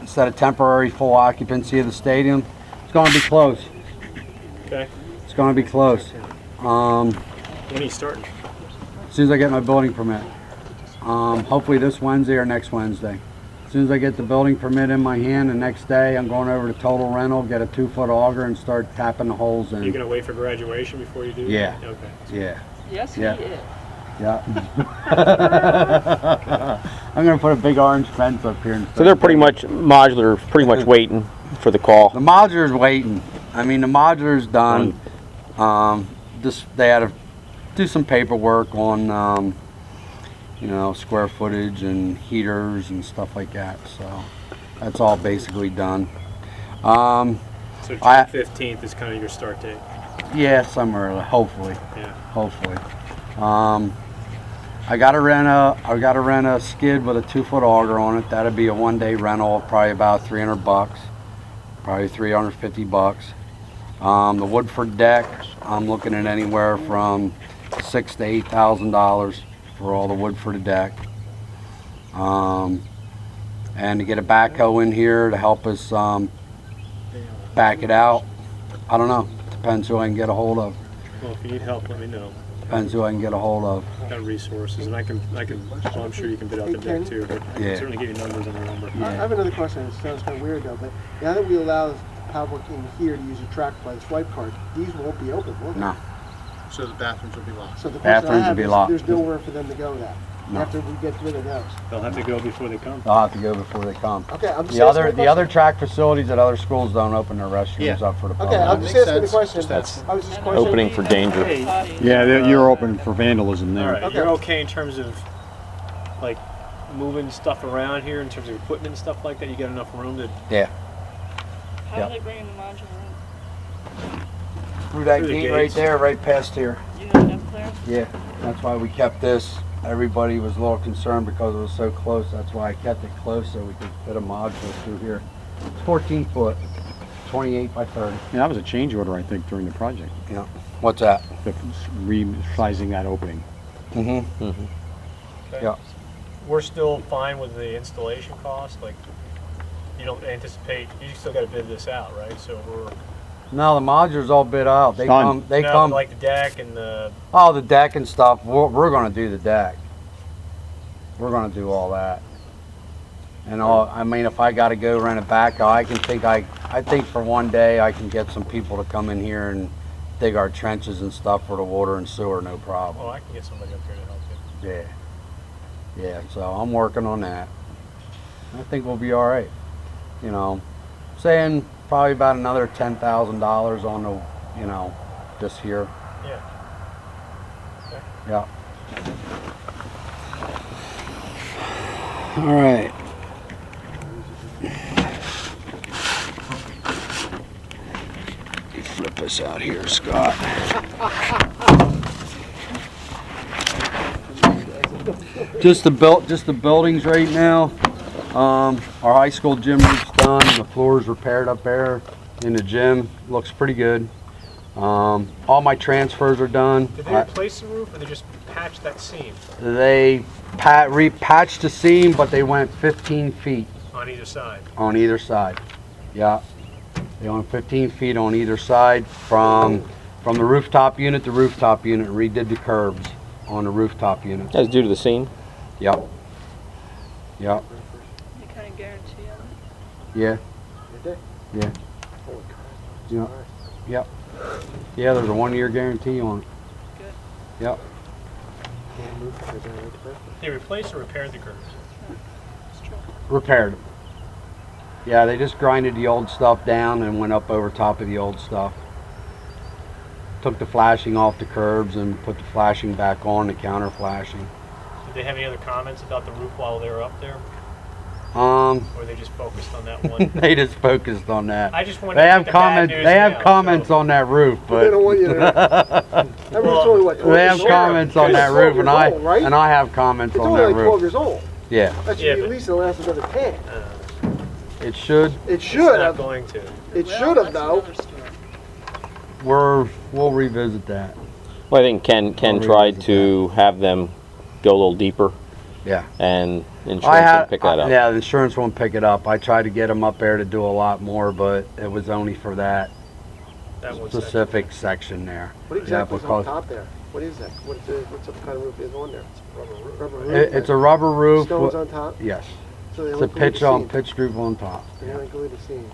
instead of temporary full occupancy of the stadium, it's gonna be close. Okay. It's gonna be close. When are you starting? As soon as I get my building permit. Hopefully this Wednesday or next Wednesday. As soon as I get the building permit in my hand, the next day I'm going over to Total Rental, get a 2-foot auger and start tapping the holes in. You're gonna wait for graduation before you do? Yeah. Okay. Yeah, Yes, Yeah. he is. yeah. I'm gonna put a big orange fence up here. And So they're pretty much modular, pretty much waiting for the call. The modular's waiting. I mean, the modular's done. Just they had to do some paperwork on, you know, square footage and heaters and stuff like that. So that's all basically done. So June I- 15th is kind of your start date. Yeah, somewhere, hopefully, Yeah. hopefully. I gotta rent a skid with a 2-foot auger on it. That'd be a 1-day rental, probably about $300, probably $350. The Woodford deck, I'm looking at anywhere from $6,000 to $8,000 for all the wood for the deck. And to get a backhoe in here to help us back it out I don't know. Depends who I can get a hold of. Well, if you need help, let me know. Depends who I can get a hold of. I've got resources, and well, I'm sure you can bid out the deck too, but I Yeah. can certainly get you numbers on the number. I have another question. It sounds kind of weird though, but now that we allow the public in here to use a track by the swipe card, these won't be open, will they? No. So the bathrooms will be locked. So the question I Bathrooms will have be is, locked. there's nowhere for them to go now. No. After we get rid of those. They'll have to go before they come. They'll have to go before they come. Okay, I'm just The other, asking a the other question. track facilities at other schools don't open their restrooms Yeah. up for the public. Okay, I'm just Makes asking a sense. question. That's I was just questioning. Opening for danger. Yeah, you're open for vandalism All there. right, Okay. you're okay in terms of like moving stuff around here in terms of equipment and stuff like that? You got enough room to? Yeah. How Yep. are they bringing the modular in? Through that Through the gate right gates. there, right past here. You have enough clearance? Yeah, that's why we kept this. Everybody was a little concerned because it was so close. That's why I kept it close so we could fit a module through here. It's 14 foot, 28 by 30. Yeah, that was a change order, I think, during the project, Yeah. What's that? the resizing that opening. Mm-hmm. Yeah. We're still fine with the installation cost. Like, you don't anticipate. You still got to bid this out, right? So we're No, the modulars all bid out. They Done. come. They no, come. like the deck and the. Oh, the deck and stuff. We're gonna do the deck. We're gonna do all that. And all. I mean, if I got to go rent a backhoe, I think for one day I can get some people to come in here and dig our trenches and stuff for the water and sewer, no problem. Oh, I can get somebody up here to help you. Yeah. Yeah. So I'm working on that. I think we'll be all right. You know, saying probably about another $10,000 on the, this here. Yeah. Yeah. All right. Flip this out here, Scott. Just the buildings right now. Our high school gym roof's done. The floor's repaired up there in the gym. Looks pretty good. All my transfers are done. Did they replace the roof, or they just patch that seam They repatched the seam, but they went 15 feet on either side? on either side. Yeah, they went 15 feet on either side from the rooftop unit to rooftop unit. Redid the curbs on the rooftop unit. That's due to the seam. Yep. Yep. Any kind of guarantee on it? Yeah. Yeah. Yep. Yep. Yeah, there's a 1-year guarantee on it. Good. Yep. They replaced or repaired the curbs? It's true. Repaired them. Yeah, they just grinded the old stuff down and went up over top of the old stuff. Took the flashing off the curbs and put the flashing back on, the counter flashing. Did they have any other comments about the roof while they were up there, Um, or they just focused on that one? they just focused on that. I just wanted They to have get the bad comments. news They have now, comments so- on that roof, But they don't but want you to. Everyone's only what, 12 they have years old? comments on that It's roof, 12 and years old, right? I have comments It's on only that like 12 roof. years old. Yeah, That should Yeah, be but- at least last another 10. it should. It It's should not have. going to. It Well, should have that's though. another story. We'll revisit that. Well, I think Ken I'll tried revisit to have them go a little deeper, Yeah. and I insurance had, didn't pick that up. yeah, the insurance won't pick it up. I tried to get them up there to do a lot more, but it was only for that That one section. specific section there. What exactly is on because top there? What is that? What's the kind of roof is on there? Rubber roof. it's a rubber roof. Stones on top. Yes, So they it's a don't glue the seams. pitch roof on top. They don't glue the seams.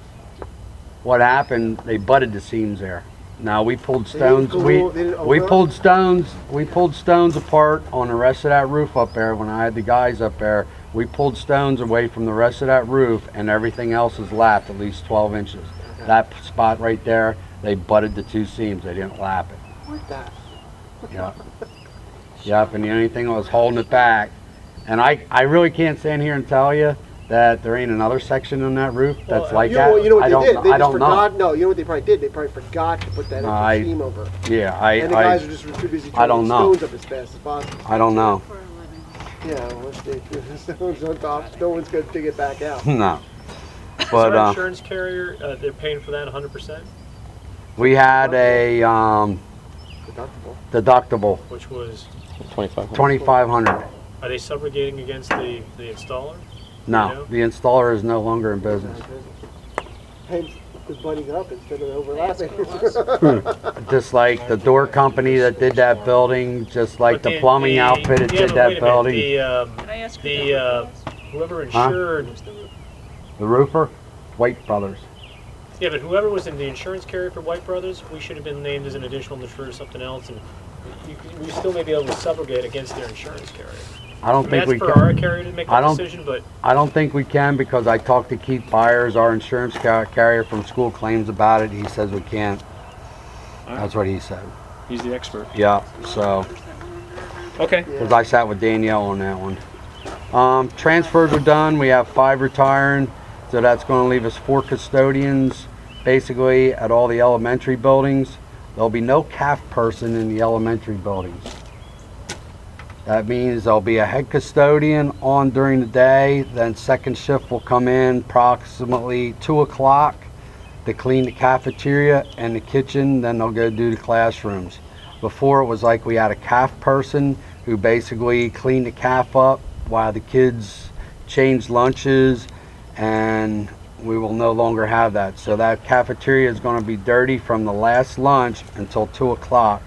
What happened? They butted the seams there. Now we pulled They didn't stones. glue- they didn't We over- pulled stones. We pulled stones apart on the rest of that roof up there. When I had the guys up there, we pulled stones away from the rest of that roof, and everything else is lapped at least 12 inches. That spot right there, they butted the two seams. They didn't lap it. What that? Yep. Yep. And the only thing that was holding it back, and I really can't stand here and tell you that there ain't another section on that roof that's Well, like You that. know, you know what I they don't. did? They I just don't forgot. know. No, you know what they probably did? They probably forgot to put that extra I- seam over. Yeah. And the guys are just too busy I don't throwing know. stones up as fast as possible. I don't know. For a living. Yeah, once they threw the stones on top, no one's going to dig it back out. No. Is But our insurance carrier, they're paying for that 100%, we had a Deductible. deductible, which was, 2,500. 2,500. are they subrogating against the installer? No, know? the installer is no longer in business. Hey, was butting up instead of overlapping. Just like the door company that did that building, just like the plumbing outfit that did that building. Can I ask you Whoever insured, The roofer, White Brothers. yeah, but whoever was in the insurance carrier for White Brothers, we should have been named as an additional insurer or something else, and we still may be able to subrogate against their insurance carrier. I don't I mean, think that's we for can. our carrier to make I that don't- decision, but I don't think we can because I talked to Keith Byers, our insurance carrier from school claims about it. He says we can't. That's what he said. He's the expert. Yeah, so, Okay. because I sat with Danielle on that one. Transfers are done. We have 5 retiring, so that's going to leave us 4 custodians, basically at all the elementary buildings. There'll be no CAF person in the elementary buildings. That means there'll be a head custodian on during the day, then second shift will come in approximately 2 o'clock to clean the cafeteria and the kitchen, then they'll go do the classrooms. Before it was like we had a CAF person who basically cleaned the CAF up while the kids changed lunches, and we will no longer have that. So that cafeteria is going to be dirty from the last lunch until 2 o'clock,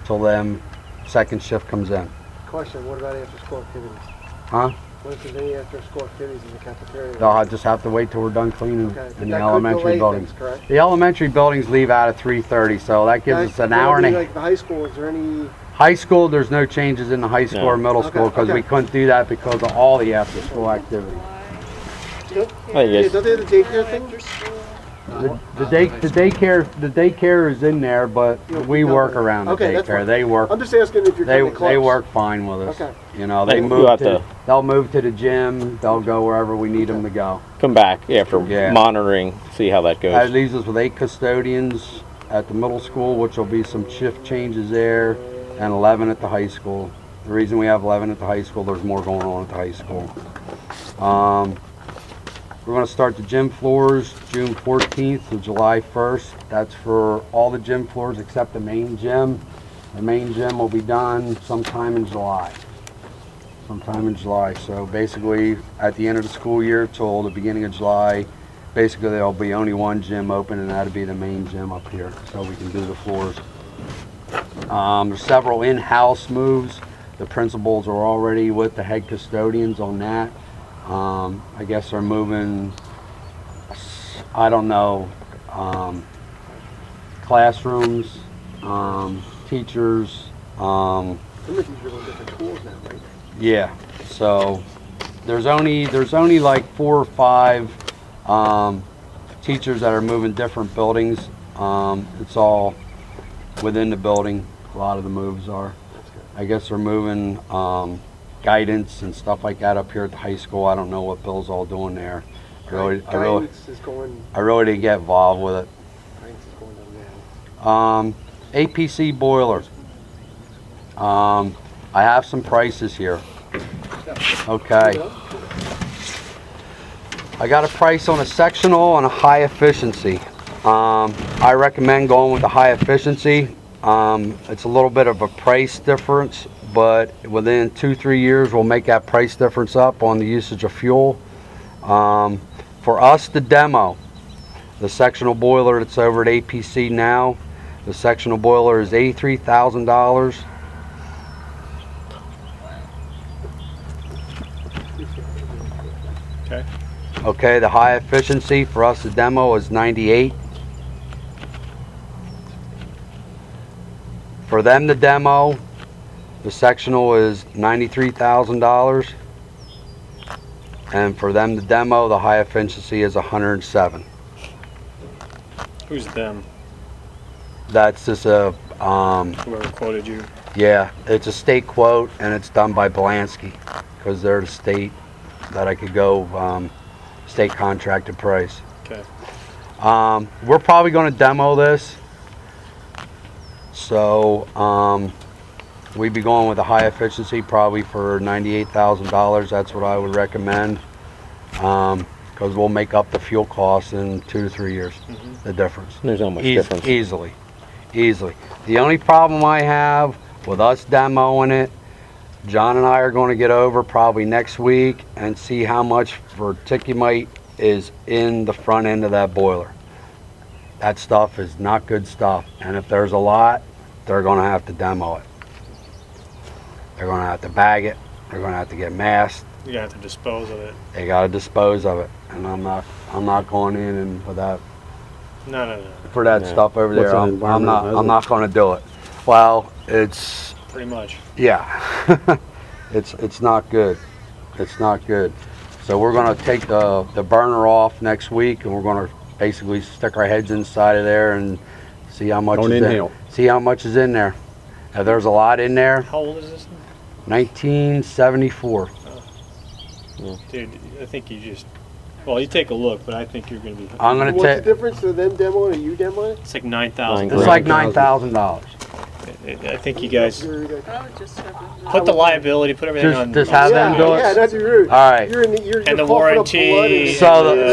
till then second shift comes in. Question, what about after-school activities? Huh? What if there's any after-school activities in the cafeteria? They'll just have to wait till we're done cleaning Okay, but in that the could elementary delay buildings. things, correct? The elementary buildings leave out at 3:30, so that gives us an hour and a. Like the high school, is there any, High school, there's no changes in the high school or middle Okay, school because we okay. couldn't do that because of all the after-school activity. yeah, yes. don't they have the daycare thing? after school? The daycare is in there, but we work around the Okay, that's daycare. fine. They work. I'm just asking if you're They coming close. they work fine with us. Okay. You know, They they go move out to to- they'll move to the gym. They'll go wherever we need them to go. Come back after Yeah. monitoring, see how that That goes. leaves us with 8 custodians at the middle school, which will be some shift changes there, and 11 at the high school. The reason we have 11 at the high school, there's more going on at the high school. We're going to start the gym floors June 14th to July 1st. That's for all the gym floors except the main gym. The main gym will be done sometime in July. So basically, at the end of the school year till the beginning of July, basically there'll be only one gym open, and that'll be the main gym up here, so we can do the floors. There's several in-house moves. The principals are already with the head custodians on that. I guess they're moving, I don't know, classrooms, teachers, Some of these are on different schools now, right? yeah, so there's only like 4 or 5 teachers that are moving different buildings. It's all within the building. A lot of the moves are. I guess they're moving guidance and stuff like that up here at the high school. I don't know what Bill's all doing there. Guidance is going, I really didn't get involved with it. guidance is going down now. APC boiler. I have some prices here. Okay. I got a price on a sectional and a high efficiency. I recommend going with the high efficiency. It's a little bit of a price difference, but within 2-3 years we'll make that price difference up on the usage of fuel. For us to demo the sectional boiler that's over at APC now, the sectional boiler is $83,000. Okay. Okay, the high efficiency for us to demo is 98. For them to demo, the sectional is $93,000. And for them to demo, the high efficiency is 107. Who's them? That's just a, Whoever quoted you? yeah, it's a state quote and it's done by Belansky because they're the state that I could go state contracted price. Okay. We're probably going to demo this. So we'd be going with a high efficiency probably for $98,000. That's what I would recommend because we'll make up the fuel costs in 2 to 3 years, the difference. There's not much difference. Easily. The only problem I have with us demoing it, John and I are going to get over probably next week and see how much verticumite is in the front end of that boiler. That stuff is not good stuff. And if there's a lot, they're gonna have to demo it. They're gonna have to bag it. They're gonna have to get masked. You have to dispose of it. They gotta dispose of it. And I'm not going in and without No. for that stuff over What's there. an I'm environmental hazard? not going to do it. Well, it's Pretty much. yeah, it's not good. It's not good. So we're going to take the burner off next week, and we're going to basically stick our heads inside of there and see how much Don't is inhale. see how much is in there. If there's a lot in there, How old is this? 1974. Dude, I think you just, well, you take a look, but I think you're going to be, I'm going to What's the take. difference of them demoing and you demoing it? it's like 9,000. It's like $9,000. I think you guys You're like, put the liability, put everything on. Just have them do it. Yeah, not to be rude. All right. You're in the, you're And the coughing up warranty. blood and-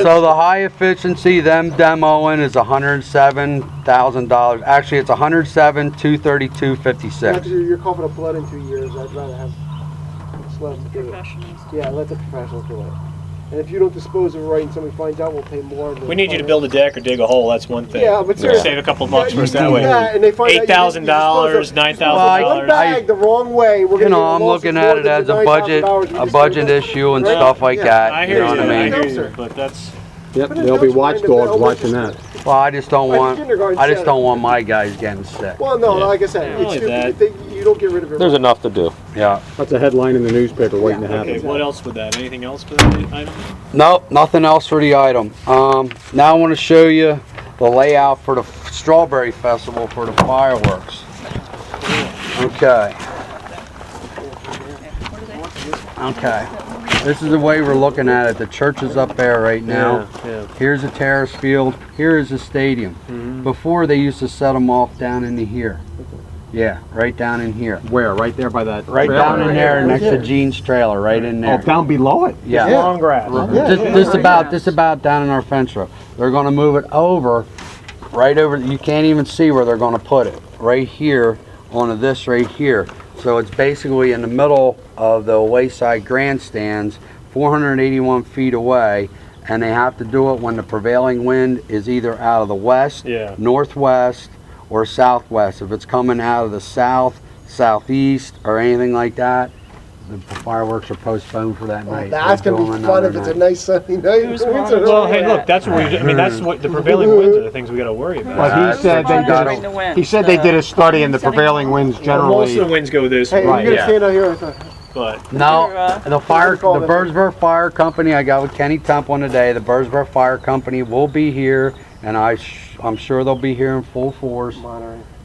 So the high efficiency them demoing is $107,000. Actually, it's $107,232.56. You're coughing up blood in 2 years. I'd rather have just let them do it. Yeah, let the professionals do it. And if you don't dispose of it right and somebody finds out, we'll pay more. We need you to build a deck or dig a hole, that's one thing. Yeah, but seriously. Save a couple bucks Yeah, for us you that do way. that and they find out you $8,000, didn't dispose of- $9,000. One bag the wrong way. We're You gonna know, get I'm losses looking more at it than as the a budget, $9,000 we just budget spent. issue and Right? stuff like Yeah. that. I You hear know you, what I I mean? hear you, but that's, Yep, But it there'll be does wind up watchdogs in watching elementary that. Well, I just don't Like want. kindergarten I just said. don't want my guys getting sick. Well, no, like I said, Not it's only stupid. that. You don't get rid of it. There's enough to do. Yeah. That's a headline in the newspaper waiting to okay, happen. what else with that? Anything else for that item? Nope, nothing else for the item. Now I want to show you the layout for the Strawberry Festival for the fireworks. Okay. Okay. This is the way we're looking at it. The church is up there right now. Yeah. Here's a terrace field. Here is a stadium. Before they used to set them off down into here. Yeah, right down in here. Where? Right there by that Right trailer? down in there next to Gene's trailer, right in there. Oh, down below it? Yeah. Long grass. Just about down in our fence row. They're gonna move it over, right over, you can't even see where they're gonna put it. Right here, onto this right here. So it's basically in the middle of the wayside grandstands, 481 feet away, and they have to do it when the prevailing wind is either out of the west, Yeah. northwest, or southwest. If it's coming out of the south, southeast, or anything like that, the fireworks are postponed for that night. That's They gonna do be them fun if another it's a night. nice sunny night. Well, hey, look, that's what we, I mean, that's what, the prevailing winds are the things we gotta worry about. But he said they gotta- did, he said they did a study and the prevailing winds Most of the generally, winds go this Hey, way, you're gonna stand out here with a, but No, the call them? Birdsboro Fire Company, I got with Kenny Temple today, the Birdsboro Fire Company will be here, and I'm sure they'll be here in full force,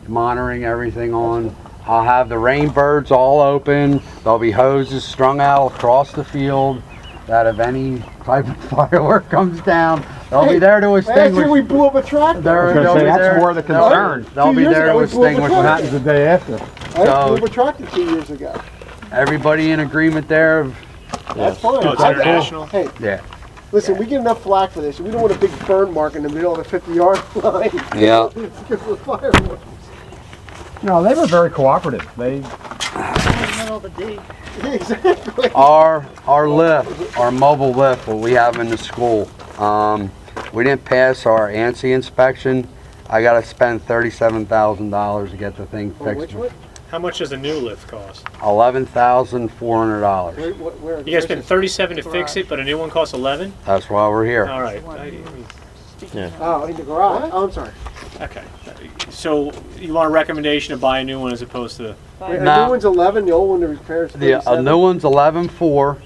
monitoring everything on. I'll have the rain birds all open, there'll be hoses strung out across the field, that if any type of firework comes down, they'll be there to last year we extinguish. blew up a tractor. They'll gonna say be that's there- more the concern. They'll 2 be years there ago, to we blew up a extinguish. what tractor. happens the day after? I So- blew up a tractor 2 years ago. Everybody in agreement there? That's fine. Oh, it's I- international? Hey, Yeah. listen, we get enough flack for this. We don't want a big burn mark in the middle of the 50-yard line. Yeah. Because of the fireworks. No, they were very cooperative. They, Exactly. Our lift, our mobile lift, what we have in the school, we didn't pass our ANSI inspection. I gotta spend $37,000 to get the thing fixed. Which one? how much does a new lift cost? $11,400. Where? You guys spend 37 to fix it, but a new one costs 11? That's why we're here. All right, Oh, in the garage. Oh, I'm sorry. okay. So you want a recommendation to buy a new one as opposed to, Wait, No. the new one's 11, the old one to repair is A 37. new one's 11,400,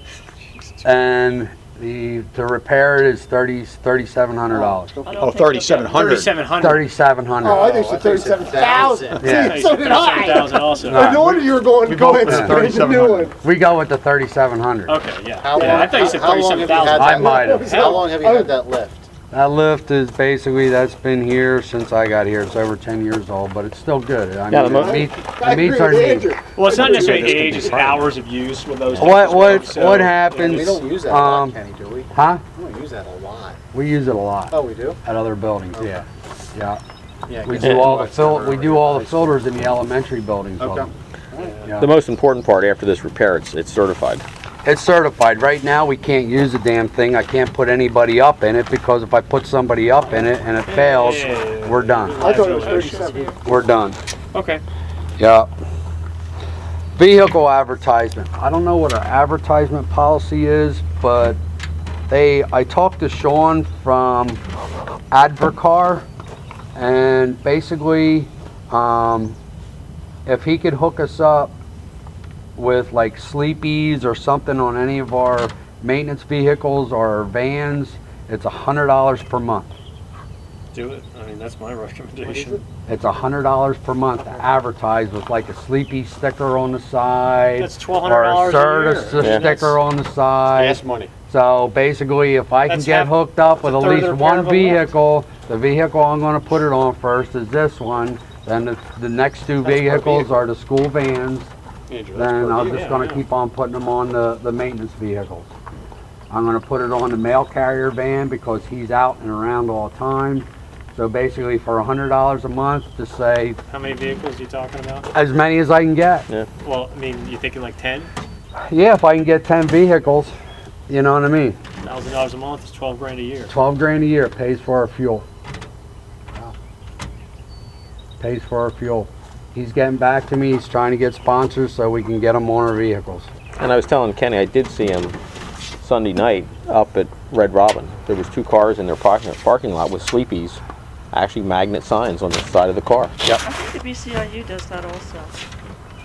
and to repair it is $3,700. oh, 3,700. 3,700? $3,700. Oh, I think it's 37,000. Yeah. See, so did I. 37,000 also. No wonder you were going, go ahead and spend the new one. We go with the 3,700. Okay, yeah. How Yeah, long- I thought you said how long have you 37,000. I might have. How long have you had that lift? That lift is basically, that's been here since I got here. It's over 10 years old, but it's still good. I Yeah, mean, the it meets, I it meets agree our with needs. Andrew. Well, it's not necessarily age, it's hours of use with those. What So, happens? We don't use that a lot, Kenny, do we? Huh? We don't use that a lot. We use it a lot Oh, we do? at other buildings. Yeah, yeah. Yeah. We do all the filters in the elementary buildings. with Okay. them. Yeah. The most important part after this repair, it's certified. It's certified. Right now, we can't use the damn thing. I can't put anybody up in it because if I put somebody up in it and it fails, we're done. I thought it was 37. We're done. Okay. Yeah. Vehicle advertisement. I don't know what our advertisement policy is, but I talked to Sean from Advercar, and basically, if he could hook us up with like Sleepies or something on any of our maintenance vehicles or vans, it's $100 per month. Do it. I mean, that's my recommendation. It's $100 per month to advertise with like a Sleepy sticker on the side. That's or $1,200 a Certus a year. sticker on the side. Gas money. So basically, if I can That's get half- hooked up with at that's a third least of the repair one of a month. vehicle, the vehicle I'm going to put it on first is this one. Then the next two vehicles are the school vans. Then I'm just going to keep on putting them on the maintenance vehicles. I'm going to put it on the mail carrier van because he's out and around all the time. So basically, for $100 a month, to say How many vehicles are you talking about? as many as I can get. Well, I mean, you thinking like 10? Yeah, if I can get 10 vehicles, you know what I mean. $1,000 a month is 12 grand a year. 12 grand a year pays for our fuel. Pays for our fuel. He's getting back to me. He's trying to get sponsors so we can get them on our vehicles. And I was telling Kenny, I did see him Sunday night up at Red Robin. There was 2 cars in their parking lot with Sleepies, actually magnet signs on the side of the car. Yep. I think the BCIU does that also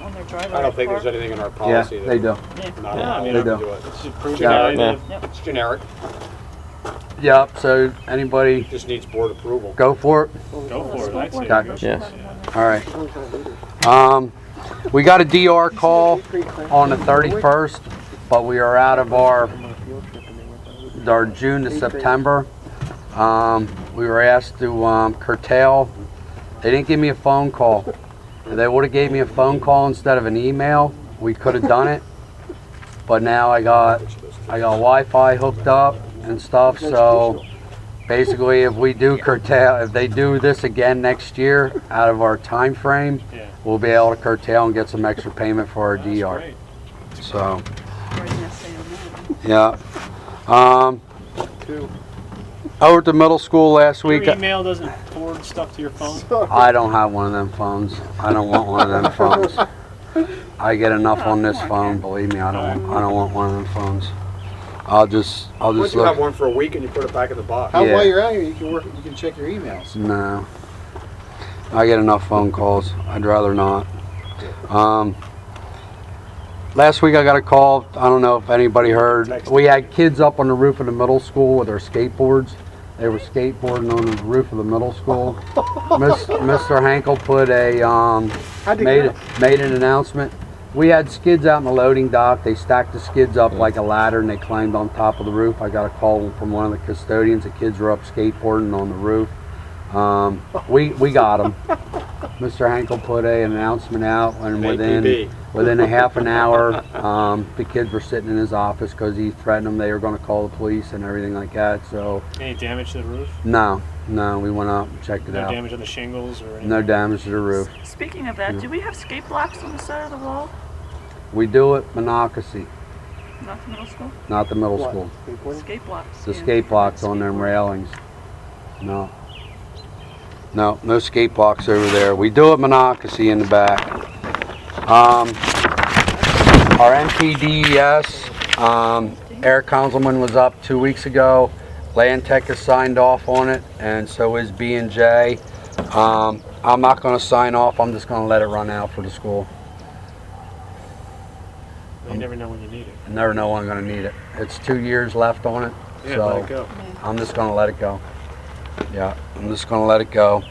on their driveway. I don't think park. there's anything in our Yeah, policy they do. not Yeah, I mean, They allowed do. to do it. It's approved Yeah. by Yeah. It's generic, Yep, so anybody just needs board approval. go for it? Go for it. I'd say. Okay. Yes. All right. We got a DR call on the 31st, but we are out of our June to September. We were asked to curtail. They didn't give me a phone call. If they would have gave me a phone call instead of an email, we could have done it. But now I got Wi-Fi hooked up and stuff, so basically if we do curtail, if they do this again next year out of our time frame, Yeah. we'll be able to curtail and get some extra payment for our DR. Great. So, Right, yes, I am. yeah. Over at the middle school last Your week, email doesn't forward stuff to your phone? I don't have one of them phones. I don't want one of them phones. I get enough on this phone, believe me, I don't want one of them phones. I'll just Once you have look. one for a week and you put it back in the box. How Yeah. while you're out here, you can check your emails. No. I get enough phone calls. I'd rather not. Last week I got a call. I don't know if anybody heard. We had kids up on the roof of the middle school with their skateboards. They were skateboarding on the roof of the middle school. Mr. Hankel put made an announcement. We had skids out in the loading dock. They stacked the skids up like a ladder and they climbed on top of the roof. I got a call from one of the custodians. The kids were up skateboarding on the roof. We got them. Mr. Hankel put an announcement out, and within a half an hour, the kids were sitting in his office because he threatened them. They were going to call the police and everything like that. So Any damage to the roof? no, we went up and checked it No out. damage on the shingles or anything? No damage to the roof. Speaking of that, do we have skate blocks on the side of the wall? We do it Monocacy, Not the middle school? not the middle school. Skate blocks. The yeah. skate blocks on them railings. No, no skate blocks over there. We do it Monocacy in the back. Our MPDES, Eric Councilman was up 2 weeks ago. Land Tech has signed off on it, and so is B&J. I'm not going to sign off. I'm just going to let it run out for the school. You never know when you need it. I never know when I'm going to need it. It's 2 years left on it, Yeah, so let it go. I'm just going to let it go. Yeah, I'm just going to let it go.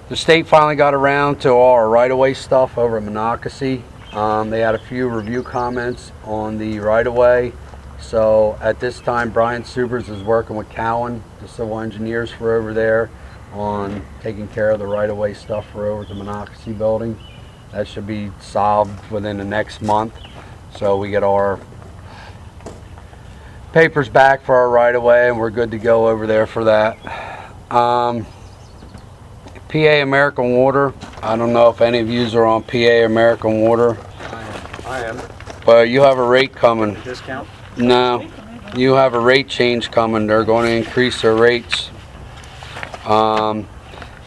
The state finally got around to all our right-of-way stuff over at Monocacy. They had a few review comments on the right-of-way. So at this time, Brian Subers is working with Cowan, the civil engineers for over there, on taking care of the right-of-way stuff for over at the Monocacy building. That should be solved within the next month. So we get our papers back for our right-of-way and we're good to go over there for that. PA American Water. I don't know if any of you are on PA American Water. I am. But you have a rate coming. Discount? No, you have a rate change coming. They're going to increase their rates.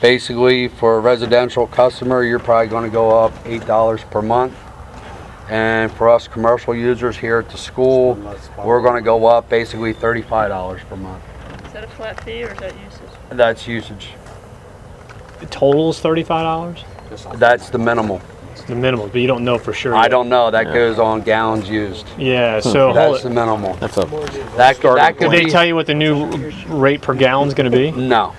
Basically, for a residential customer, you're probably going to go up $8 per month. And for us commercial users here at the school, we're going to go up basically $35 per month. Is that a flat fee or is that usage? That's usage. The total is $35? That's the minimal. It's the minimum, but you don't know for sure. I yet. don't know. That goes on gallons used. Yeah, so hold That's it. the minimal. That's a That could Did they be. tell you what the new rate per gallon is going to be? No.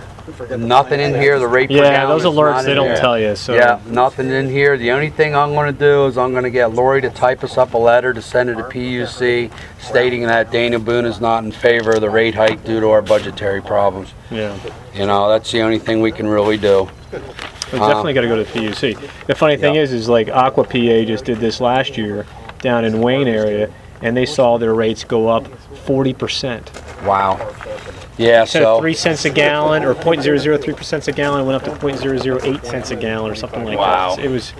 Nothing in here. The rate per Yeah, gallon those is alerts, not they in don't here. tell you, so. Yeah, nothing in here. The only thing I'm going to do is I'm going to get Lori to type us up a letter to send to the PUC stating that Daniel Boone is not in favor of the rate hike due to our budgetary problems. Yeah. You know, that's the only thing we can really do. We definitely got to go to the PUC. The funny thing is like Aqua PA just did this last year down in Wayne area, and they saw their rates go up 40%. Wow. Yeah, Instead of so 3 cents a gallon or 0.003 cents a gallon, it went up to 0.008 cents a gallon or something like Wow. that. It was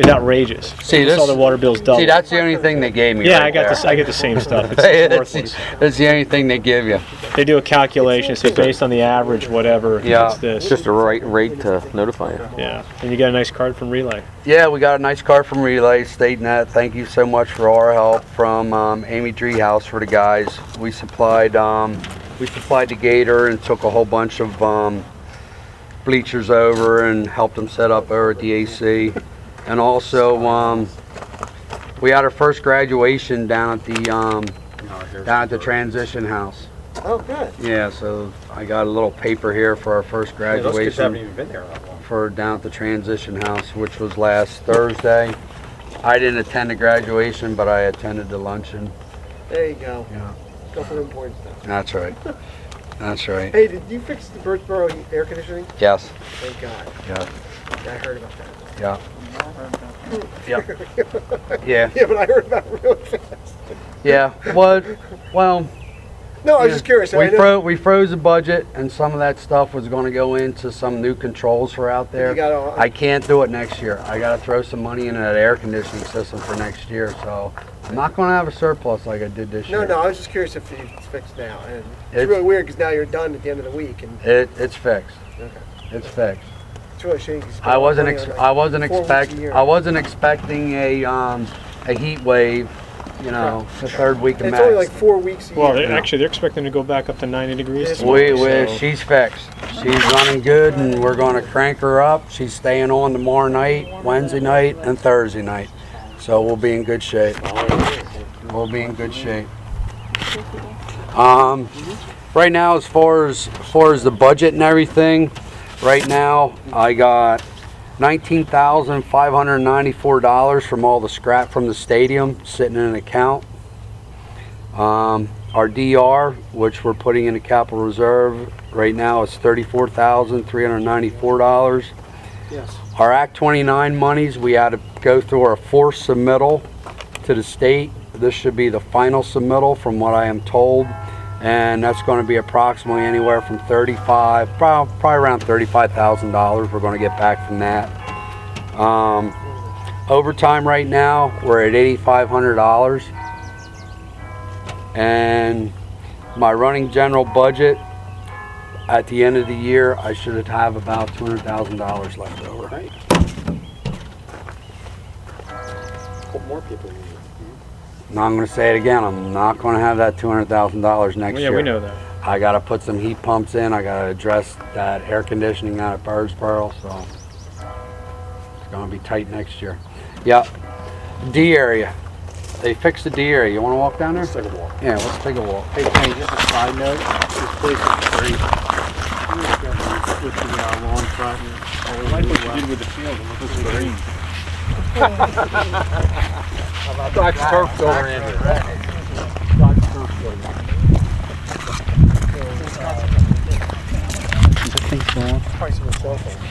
outrageous. See, We this- saw the water bills double. see, that's the only thing they gave me. Yeah, right I got there. this. I get the same stuff. It's that's, worthless. that's the only thing they give you. They do a calculation, say based on the average, whatever. Yeah. It's this. It's just a rate to notify you. Yeah, and you got a nice card from Relay. Yeah, we got a nice card from Relay stating that thank you so much for all our help from Amy Driehaus for the guys. We supplied the Gator and took a whole bunch of bleachers over and helped them set up over at the AC. And also we had our first graduation down at the transition house. Oh, good. Yeah, so I got a little paper here for our first Those kids haven't graduation even been there that long. for down at the transition house, which was last Thursday. I didn't attend the graduation, but I attended the luncheon. There you go. Yeah, Go for the important stuff. that's right. That's right. Hey, did you fix the Birdsboro air conditioning? Yes. Thank God. Yeah. I heard about that. Yeah. Yeah. Yeah. Yeah, but I heard about it really fast. Yeah. What? Well. No, I was just curious. I know We froze the budget, and some of that stuff was going to go into some new controls for out there. you got all, I can't do it next year. I got to throw some money into that air conditioning system for next year. So I'm not going to have a surplus like I did this year. No, I was just curious if it's fixed now. And it's It's- really weird because now you're done at the end of the week, and It's fixed. okay. It's fixed. It's really shady. 'cause you spend I all wasn't the money on, like, 4 weeks a year. I wasn't expecting a heat wave, you know, the third week of It's May. only like 4 weeks a Well, year. they're expecting to go back up to 90 degrees. Yes, tomorrow, so- She's fixed. She's running good, and we're going to crank her up. She's staying on tomorrow night, Wednesday night, and Thursday night. So we'll be in good shape. We'll be in good shape. Right now, as far as the budget and everything, right now I got $19,594 from all the scrap from the stadium sitting in an account. Our DR, which we're putting in a capital reserve, right now is $34,394. Yes. Our Act 29 monies, we had to go through our fourth submittal to the state. This should be the final submittal from what I am told. And that's going to be approximately anywhere from probably around $35,000 we're going to get back from that. Overtime right now, we're at $8,500. And my running general budget, at the end of the year, I should have about $200,000 left over. Put more people in. Now I'm going to say it again, I'm not going to have that $200,000 next Yeah, year. we know that. I got to put some heat pumps in. I got to address that air conditioning out at Birdsboro, so it's going to be tight next year. Yep. D area. They fixed the D area. You want to walk down there? Let's take a walk. Yeah, let's take a walk. Hey, Kenny, just a side note. This place is great. Switching our lawn front. I like what you did with the field. It looks green. Dodge turf's over in here. Price of a cell phone.